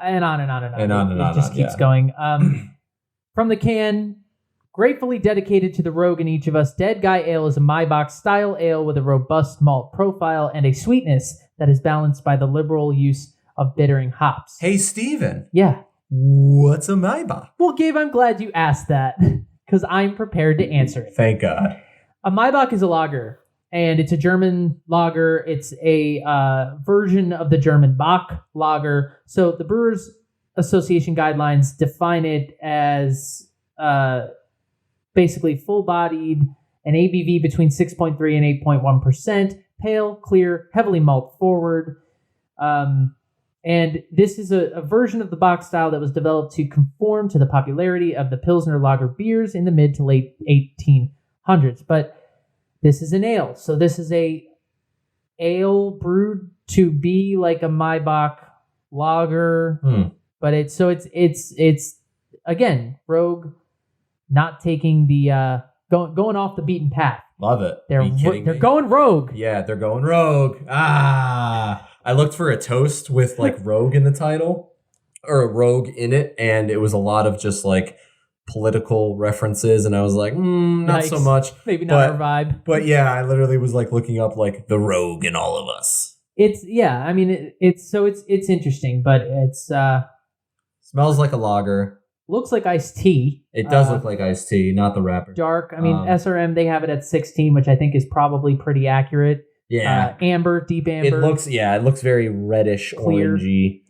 And on and on and on. It just keeps going. From the can, gratefully dedicated to the rogue in each of us, Dead Guy Ale is a Maibach style ale with a robust malt profile and a sweetness that is balanced by the liberal use of bittering hops. Hey, Steven. Yeah. What's a Maibach? Well, Gabe, I'm glad you asked that because I'm prepared to answer it. Thank God. A Maibach is a lager, and it's a German lager. It's a version of the German Bock lager. So the Brewers Association guidelines define it as basically full-bodied, an ABV between 6.3 and 8.1%, pale, clear, heavily malt forward. And this is a version of the Bock style that was developed to conform to the popularity of the Pilsner lager beers in the mid to late 1800s. But this is an ale. So this is a ale brewed to be like a Maibach lager. But it's again, Rogue not taking the going off the beaten path. Love it. They're going rogue. Yeah, they're going rogue. I looked for a toast with like rogue in the title or a rogue in it, and it was a lot of just like political references, and I was like, not so much. Maybe not our vibe. But yeah, I literally was like looking up like the rogue in all of us. It's interesting, but it's smells like a lager. Looks like iced tea. It does look like iced tea, not the wrapper. Dark. I mean, SRM, they have it at 16, which I think is probably pretty accurate. Yeah. Amber, deep amber. It looks very reddish, clear. orangey.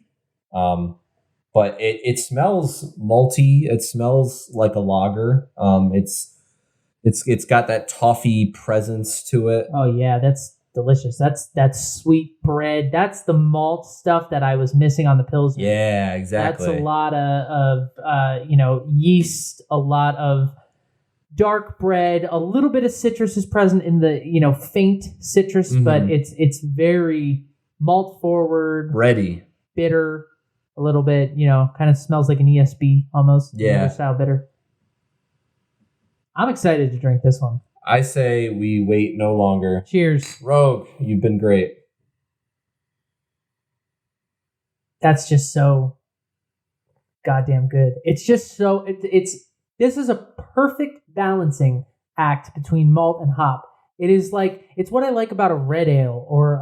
But it smells malty. It smells like a lager. It's got that toffee presence to it. Oh yeah, that's delicious. That's sweet bread. That's the malt stuff that I was missing on the Pilsner. Yeah, exactly. That's a lot of yeast, a lot of dark bread, a little bit of citrus is present in the, faint citrus, but it's very malt forward, bready, bitter, a little bit, kind of smells like an ESB almost. Yeah. Style bitter. I'm excited to drink this one. I say we wait no longer. Cheers. Rogue, you've been great. That's just so goddamn good. It's just so this is a perfect balancing act between malt and hop. It is like, it's what I like about a red ale or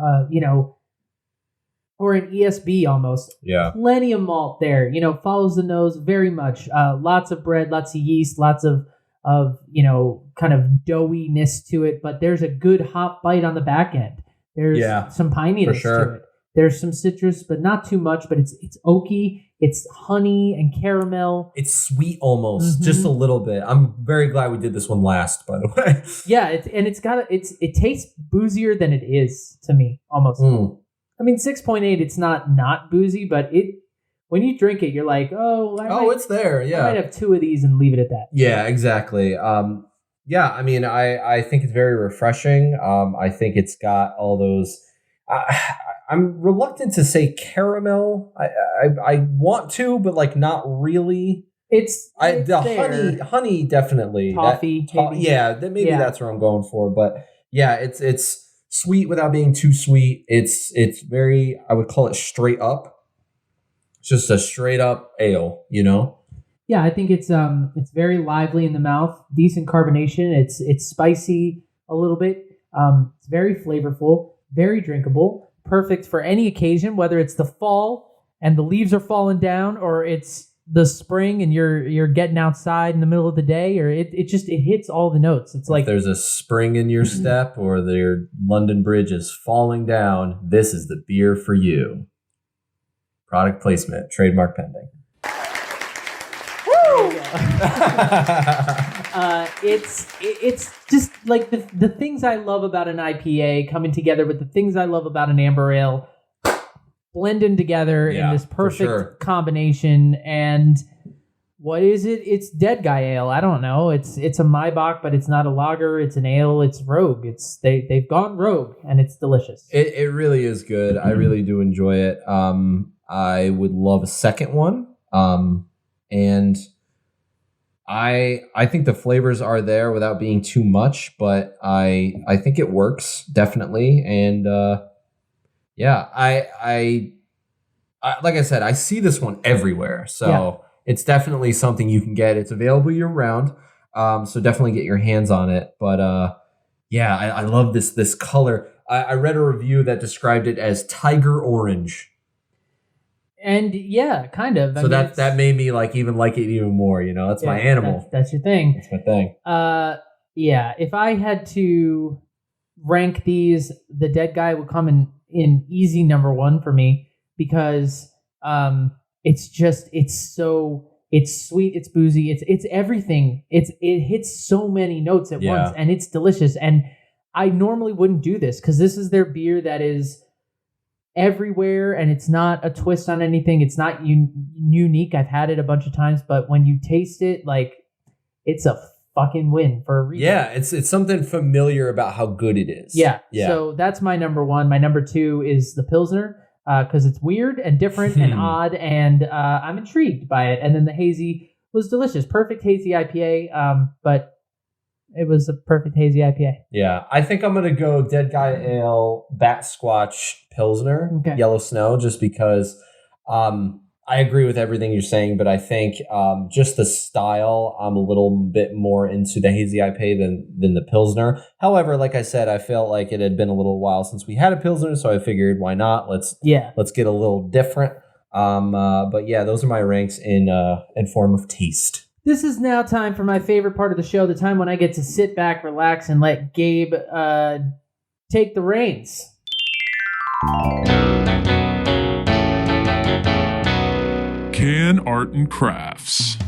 or an ESB almost. Yeah. Plenty of malt there, follows the nose very much. Lots of bread, lots of yeast, lots of kind of doughiness to it, but there's a good hop bite on the back end. There's some pininess to it. There's some citrus, but not too much, but it's oaky, it's honey and caramel. It's sweet almost, just a little bit. I'm very glad we did this one last, by the way. Yeah, it tastes boozier than it is to me, almost. I mean, 6.8, it's not boozy, but when you drink it, you're like, it's there. Yeah, I might have two of these and leave it at that. Yeah, exactly. I mean, I think it's very refreshing. I think it's got all those. I'm reluctant to say caramel. I want to, but like not really. It's there. honey definitely. Toffee. Maybe that's where I'm going for. But yeah, it's sweet without being too sweet. It's very, I would call it straight up. It's just a straight up ale, Yeah, I think it's very lively in the mouth, decent carbonation. It's spicy a little bit. It's very flavorful, very drinkable, perfect for any occasion, whether it's the fall and the leaves are falling down, or it's the spring and you're getting outside in the middle of the day, or it hits all the notes. It's like if there's a spring in your step or their London Bridge is falling down, this is the beer for you. Product placement, trademark pending. It's just like the things I love about an IPA coming together with the things I love about an amber ale, blending together in this perfect combination. And what is it? It's Dead Guy Ale. I don't know. It's a Maibach, but it's not a lager. It's an ale. It's rogue. They've gone rogue, and it's delicious. It really is good. I really do enjoy it. I would love a second one. And I think the flavors are there without being too much, but I think it works definitely. And I like I said, I see this one everywhere. So it's definitely something you can get. It's available year round. So definitely get your hands on it. But I love this color. I read a review that described it as tiger orange. And yeah, kind of. So that made me like it even more. You know, that's my animal. That's your thing. That's my thing. Yeah. If I had to rank these, the Dead Guy would come in easy number one for me because it's sweet, it's boozy, it's everything. It hits so many notes at once, and it's delicious. And I normally wouldn't do this because this is their beer that is everywhere, and it's not a twist on anything. It's not unique. I've had it a bunch of times, but when you taste it, like, it's a fucking win for a reason. Yeah, it's something familiar about how good it is. Yeah. So that's my number one. My number two is the Pilsner because it's weird and different and odd, and I'm intrigued by it. And then the Hazy was delicious. Perfect Hazy IPA, but it was a perfect Hazy IPA. Yeah, I think I'm going to go Dead Guy Ale, Batsquatch, Pilsner, Yellow Snow, just because I agree with everything you're saying, but I think just the style, I'm a little bit more into the Hazy IPA than the Pilsner. However, like I said, I felt like it had been a little while since we had a Pilsner, so I figured, why not? Let's get a little different. But yeah, those are my ranks in form of taste. This is now time for my favorite part of the show, the time when I get to sit back, relax, and let Gabe take the reins. Can Art and Crafts.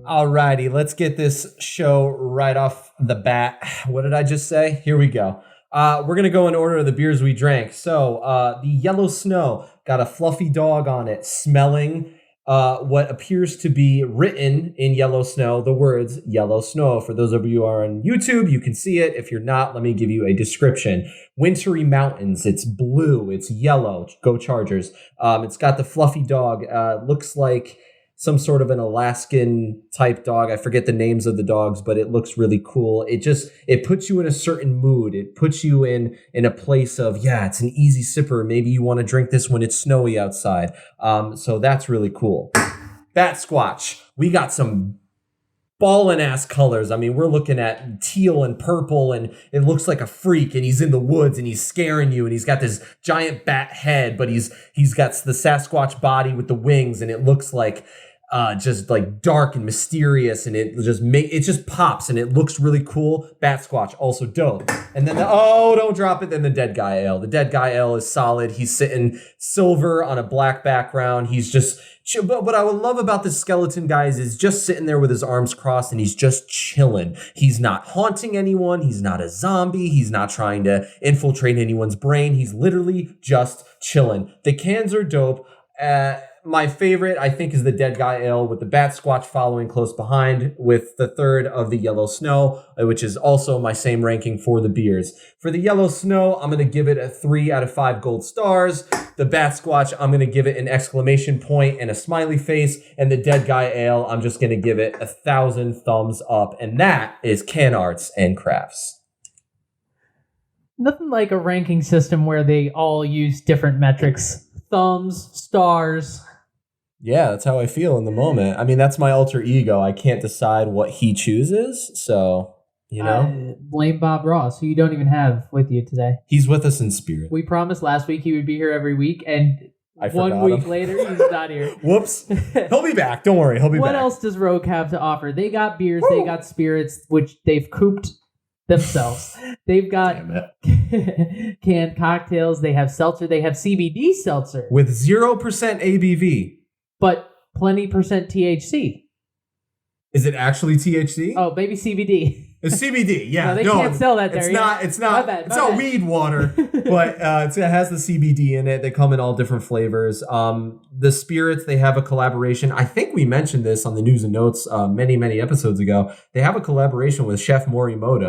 Alrighty, let's get this show right off the bat. What did I just say? Here we go. We're going to go in order of the beers we drank. So the Yellow Snow got a fluffy dog on it, smelling what appears to be written in Yellow Snow, the words Yellow Snow. For those of you who are on YouTube, you can see it. If you're not, let me give you a description. Wintry mountains. It's blue. It's yellow. Go Chargers. It's got the fluffy dog. Looks like some sort of an Alaskan type dog. I forget the names of the dogs, but it looks really cool. It puts you in a certain mood. It puts you in a place of, it's an easy sipper. Maybe you want to drink this when it's snowy outside. So that's really cool. Batsquatch. We got some ballin' ass colors. I mean, we're looking at teal and purple, and it looks like a freak, and he's in the woods and he's scaring you, and he's got this giant bat head, but he's got the Sasquatch body with the wings, and it looks like just like dark and mysterious, and it just pops, and it looks really cool. Batsquatch, also dope. And then don't drop it. Then the Dead Guy Ale. The Dead Guy Ale is solid. He's sitting silver on a black background. He's just. But what I would love about this skeleton, guys, is just sitting there with his arms crossed, and he's just chilling. He's not haunting anyone. He's not a zombie. He's not trying to infiltrate anyone's brain. He's literally just chilling. The cans are dope. My favorite, I think, is the Dead Guy Ale, with the Batsquatch following close behind, with the third of the Yellow Snow, which is also my same ranking for the beers. For the Yellow Snow, I'm going to give it a 3 out of 5 gold stars. The Batsquatch, I'm going to give it an exclamation point and a smiley face. And the Dead Guy Ale, I'm just going to give it 1,000 thumbs up. And that is Can Arts and Crafts. Nothing like a ranking system where they all use different metrics. Thumbs, stars. Yeah, that's how I feel in the moment. I mean, that's my alter ego. I can't decide what he chooses, so, you know. Blame Bob Ross, who you don't even have with you today. He's with us in spirit. We promised last week he would be here every week, and I 1 week later, he's not here. Whoops. He'll be back. Don't worry. He'll be back. What else does Rogue have to offer? They got beers, they got spirits, which they've cooped themselves. They've got canned cocktails, they have seltzer, they have CBD seltzer. With 0% ABV. But plenty percent THC. Is it actually THC? Oh, maybe CBD. It's CBD, yeah. No, they can't sell that there. It's not weed water, but it has the CBD in it. They come in all different flavors. The spirits, they have a collaboration. I think we mentioned this on the news and notes many, many episodes ago. They have a collaboration with Chef Morimoto.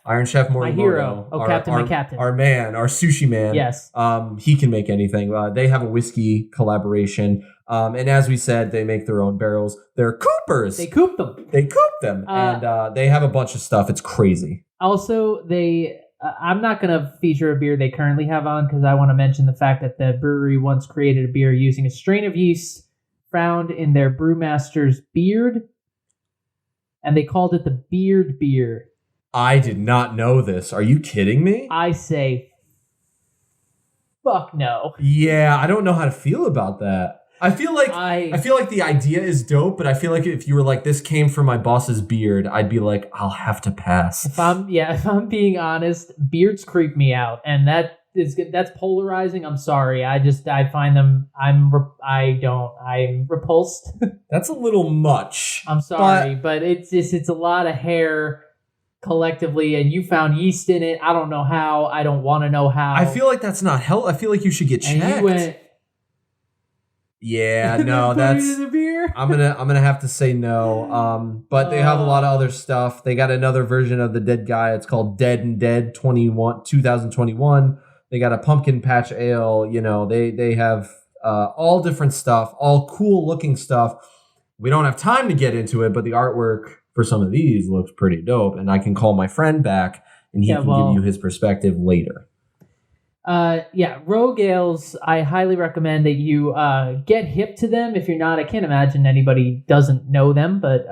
Iron Chef Morimoto. My hero. Oh, my captain. Our man, our sushi man. Yes. He can make anything. They have a whiskey collaboration. And as we said, they make their own barrels. They're coopers. They coop them. And they have a bunch of stuff. It's crazy. Also, I'm not going to feature a beer they currently have on because I want to mention the fact that the brewery once created a beer using a strain of yeast found in their brewmaster's beard. and they called it the beard beer. I did not know this. Are you kidding me? I say, fuck no. Yeah, I don't know how to feel about that. I feel like the idea is dope, but I feel like if you were like, this came from my boss's beard, I'd be like, I'll have to pass. If I'm being honest, beards creep me out, and that's polarizing. I'm sorry. I find them. I'm repulsed. That's a little much. I'm sorry, but it's a lot of hair collectively, and you found yeast in it. I don't know how. I don't want to know how. I feel like that's not hell. I feel like you should get checked. And you went. Yeah, no, that's. The beer? I'm gonna have to say no. But they have a lot of other stuff. They got another version of the Dead Guy. It's called Dead and Dead 2021. They got a pumpkin patch ale. You know, they have all different stuff, all cool looking stuff. We don't have time to get into it, but the artwork for some of these looks pretty dope. And I can call my friend back, and he can give you his perspective later. Rogue ales, I highly recommend that you get hip to them. If you're not, I can't imagine anybody doesn't know them, but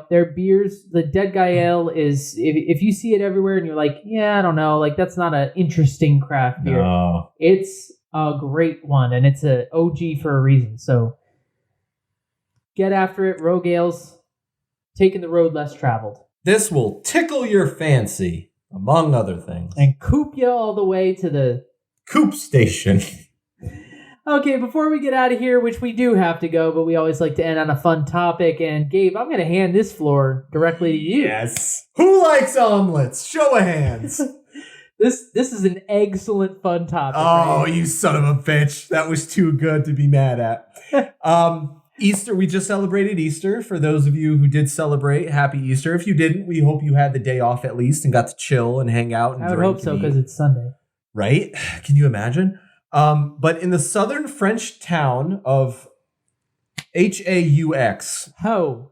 their beers, the Dead Guy Ale is, if you see it everywhere and you're like, yeah, I don't know, like that's not an interesting craft beer. No. It's a great one, and it's a OG for a reason. So get after it. Rogue ales, taking the road less traveled. This will tickle your fancy. Among other things. And coop you all the way to the... Coop station. Okay, before we get out of here, which we do have to go, but we always like to end on a fun topic. And Gabe, I'm going to hand this floor directly to you. Yes. Who likes omelets? Show of hands. This is an excellent fun topic. Oh, right? You son of a bitch. That was too good to be mad at. Easter, we just celebrated Easter. For those of you who did celebrate, happy Easter. If you didn't, we hope you had the day off at least and got to chill and hang out and I would hope so, because it's Sunday. Right? Can you imagine? But in the southern French town of Haux.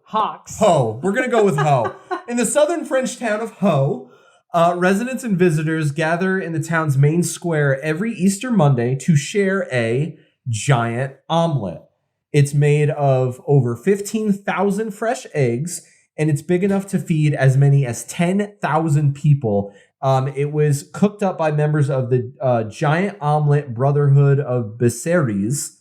Hawks. Ho. We're going to go with Ho. In the southern French town of Ho, residents and visitors gather in the town's main square every Easter Monday to share a giant omelet. It's made of over 15,000 fresh eggs, and it's big enough to feed as many as 10,000 people. It was cooked up by members of the Giant Omelette Brotherhood of Brasseries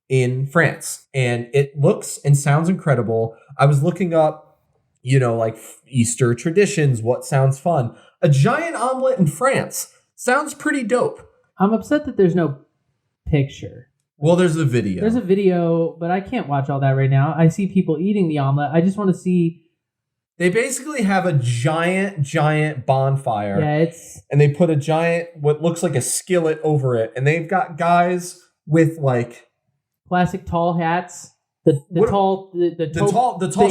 in France. And it looks and sounds incredible. I was looking up, like Easter traditions, what sounds fun. A giant omelet in France sounds pretty dope. I'm upset that there's no picture. Well, there's a video. There's a video, but I can't watch all that right now. I see people eating the omelet. I just want to see. They basically have a giant bonfire. Yeah, and they put a giant, what looks like a skillet over it. And they've got guys with like plastic tall hats. The tall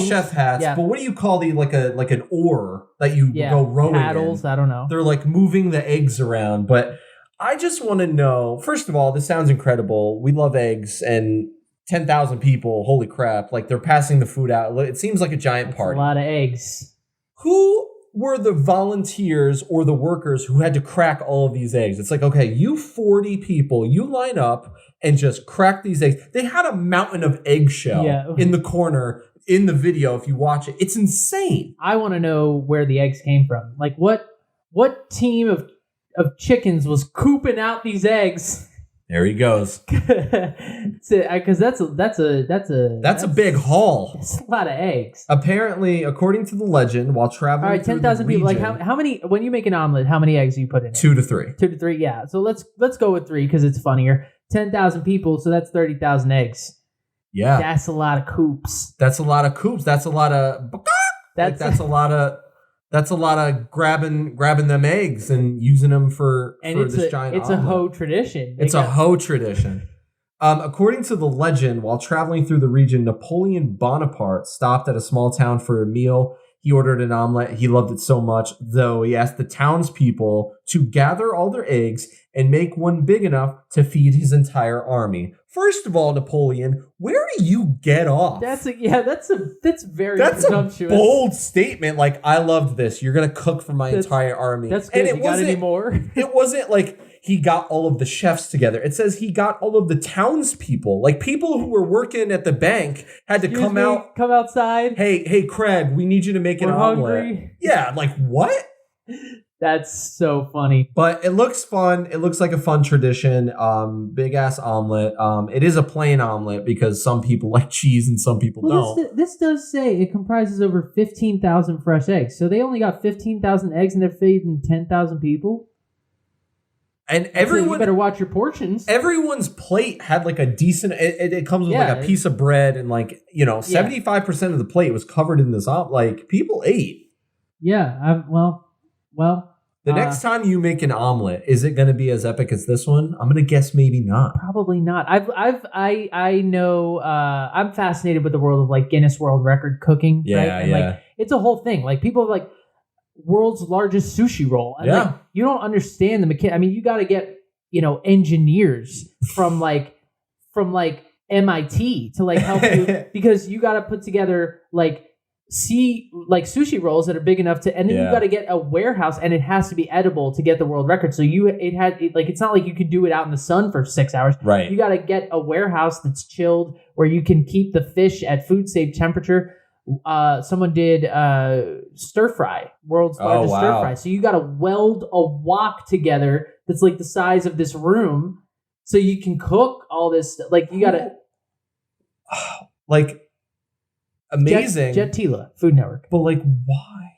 chef hats. Yeah. But what do you call like an oar that you go rowing paddles, in? I don't know. They're like moving the eggs around, but I just want to know, first of all, this sounds incredible. We love eggs, and 10,000 people, holy crap. Like, they're passing the food out. It seems like a giant party. A lot of eggs. Who were the volunteers or the workers who had to crack all of these eggs? It's like, okay, you 40 people, you line up and just crack these eggs. They had a mountain of eggshell in the corner in the video if you watch it. It's insane. I want to know where the eggs came from. Like, what team of chickens was cooping out these eggs? There he goes. Because that's a big haul. That's a lot of eggs. Apparently, according to the legend, while traveling, all right, 10,000 people. Like how many? When you make an omelet, how many eggs do you put in? 2 to 3. 2 to 3. Yeah. So let's go with 3 because it's funnier. 10,000 people, so that's 30,000 eggs. Yeah, that's a lot of coops. That's a lot of coops. That's a lot of. That's a lot of. That's a lot of grabbing them eggs and using them for this giant omelet. It's a Ho tradition. It's a Ho tradition. According to the legend, while traveling through the region, Napoleon Bonaparte stopped at a small town for a meal. He ordered an omelet. He loved it so much, though, he asked the townspeople to gather all their eggs and make one big enough to feed his entire army. First of all, Napoleon, where do you get off? That's very presumptuous. A bold statement. Like, I loved this. You're gonna cook for my entire army. That's good. And you got any more? It wasn't like he got all of the chefs together. It says he got all of the townspeople, like people who were working at the bank had to come outside. Hey, Craig, we need you to make an omelet. Hungry. Yeah, like what? That's so funny. But it looks fun. It looks like a fun tradition. Big ass omelet. It is a plain omelet because some people like cheese and some people don't. This does say it comprises over 15,000 fresh eggs. So they only got 15,000 eggs and they're feeding 10,000 people. And everyone, you better watch your portions. Everyone's plate had like a decent. It comes with like a piece of bread and 75% of the plate was covered in this omelet. Like people ate. Yeah. Well. The next time you make an omelet, is it going to be as epic as this one? I'm going to guess maybe not. Probably not. I know. I'm fascinated with the world of like Guinness World Record cooking. Yeah, right? And like it's a whole thing. Like people have like world's largest sushi roll. And like, you don't understand the mechanics. I mean, you got to get engineers from MIT to like help you because you got to put together like sushi rolls that are big enough to, and then you got to get a warehouse, and it has to be edible to get the world record. So it's not like you can do it out in the sun for 6 hours. Right. You got to get a warehouse that's chilled where you can keep the fish at food safe temperature. Someone did stir fry, world's largest stir fry. So you got to weld a wok together that's like the size of this room, so you can cook all this. Like you got to amazing. Jet Tila, Food Network. But like, why?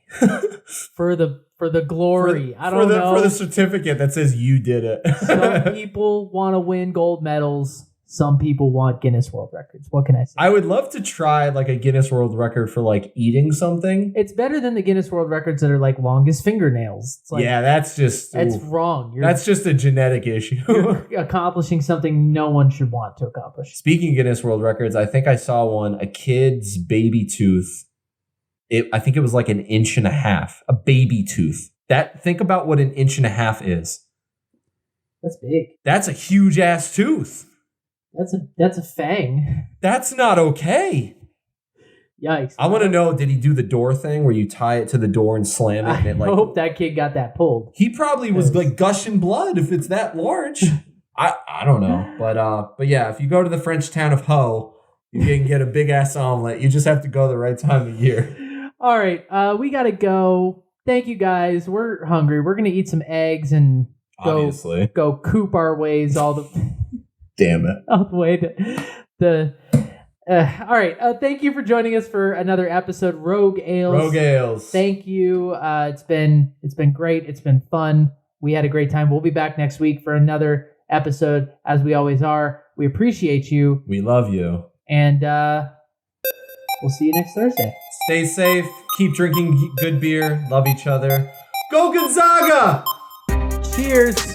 for the glory. I don't know. For the certificate that says you did it. Some people want to win gold medals. Some people want Guinness World Records. What can I say? I would love to try like a Guinness World Record for like eating something. It's better than the Guinness World Records that are like longest fingernails. It's like, that's wrong. That's just a genetic issue. You're accomplishing something no one should want to accomplish. Speaking of Guinness World Records, I think I saw one, a kid's baby tooth. I think it was like 1.5 inches, a baby tooth. Think about what 1.5 inches is. That's big. That's a huge ass tooth. That's a fang. That's not okay. Yikes. I want to know, did he do the door thing where you tie it to the door and slam it? And I hope that kid got that pulled. He probably was like gushing blood if it's that large. I don't know. But yeah, if you go to the French town of Ho, you can get a big ass omelet. You just have to go the right time of year. All right. We got to go. Thank you guys. We're hungry. We're going to eat some eggs and go coop our ways all the... Damn it. All the way to the... all right. Thank you for joining us for another episode, Rogue Ales. Thank you. It's been great. It's been fun. We had a great time. We'll be back next week for another episode, as we always are. We appreciate you. We love you. And we'll see you next Thursday. Stay safe. Keep drinking good beer. Love each other. Go Gonzaga! Cheers.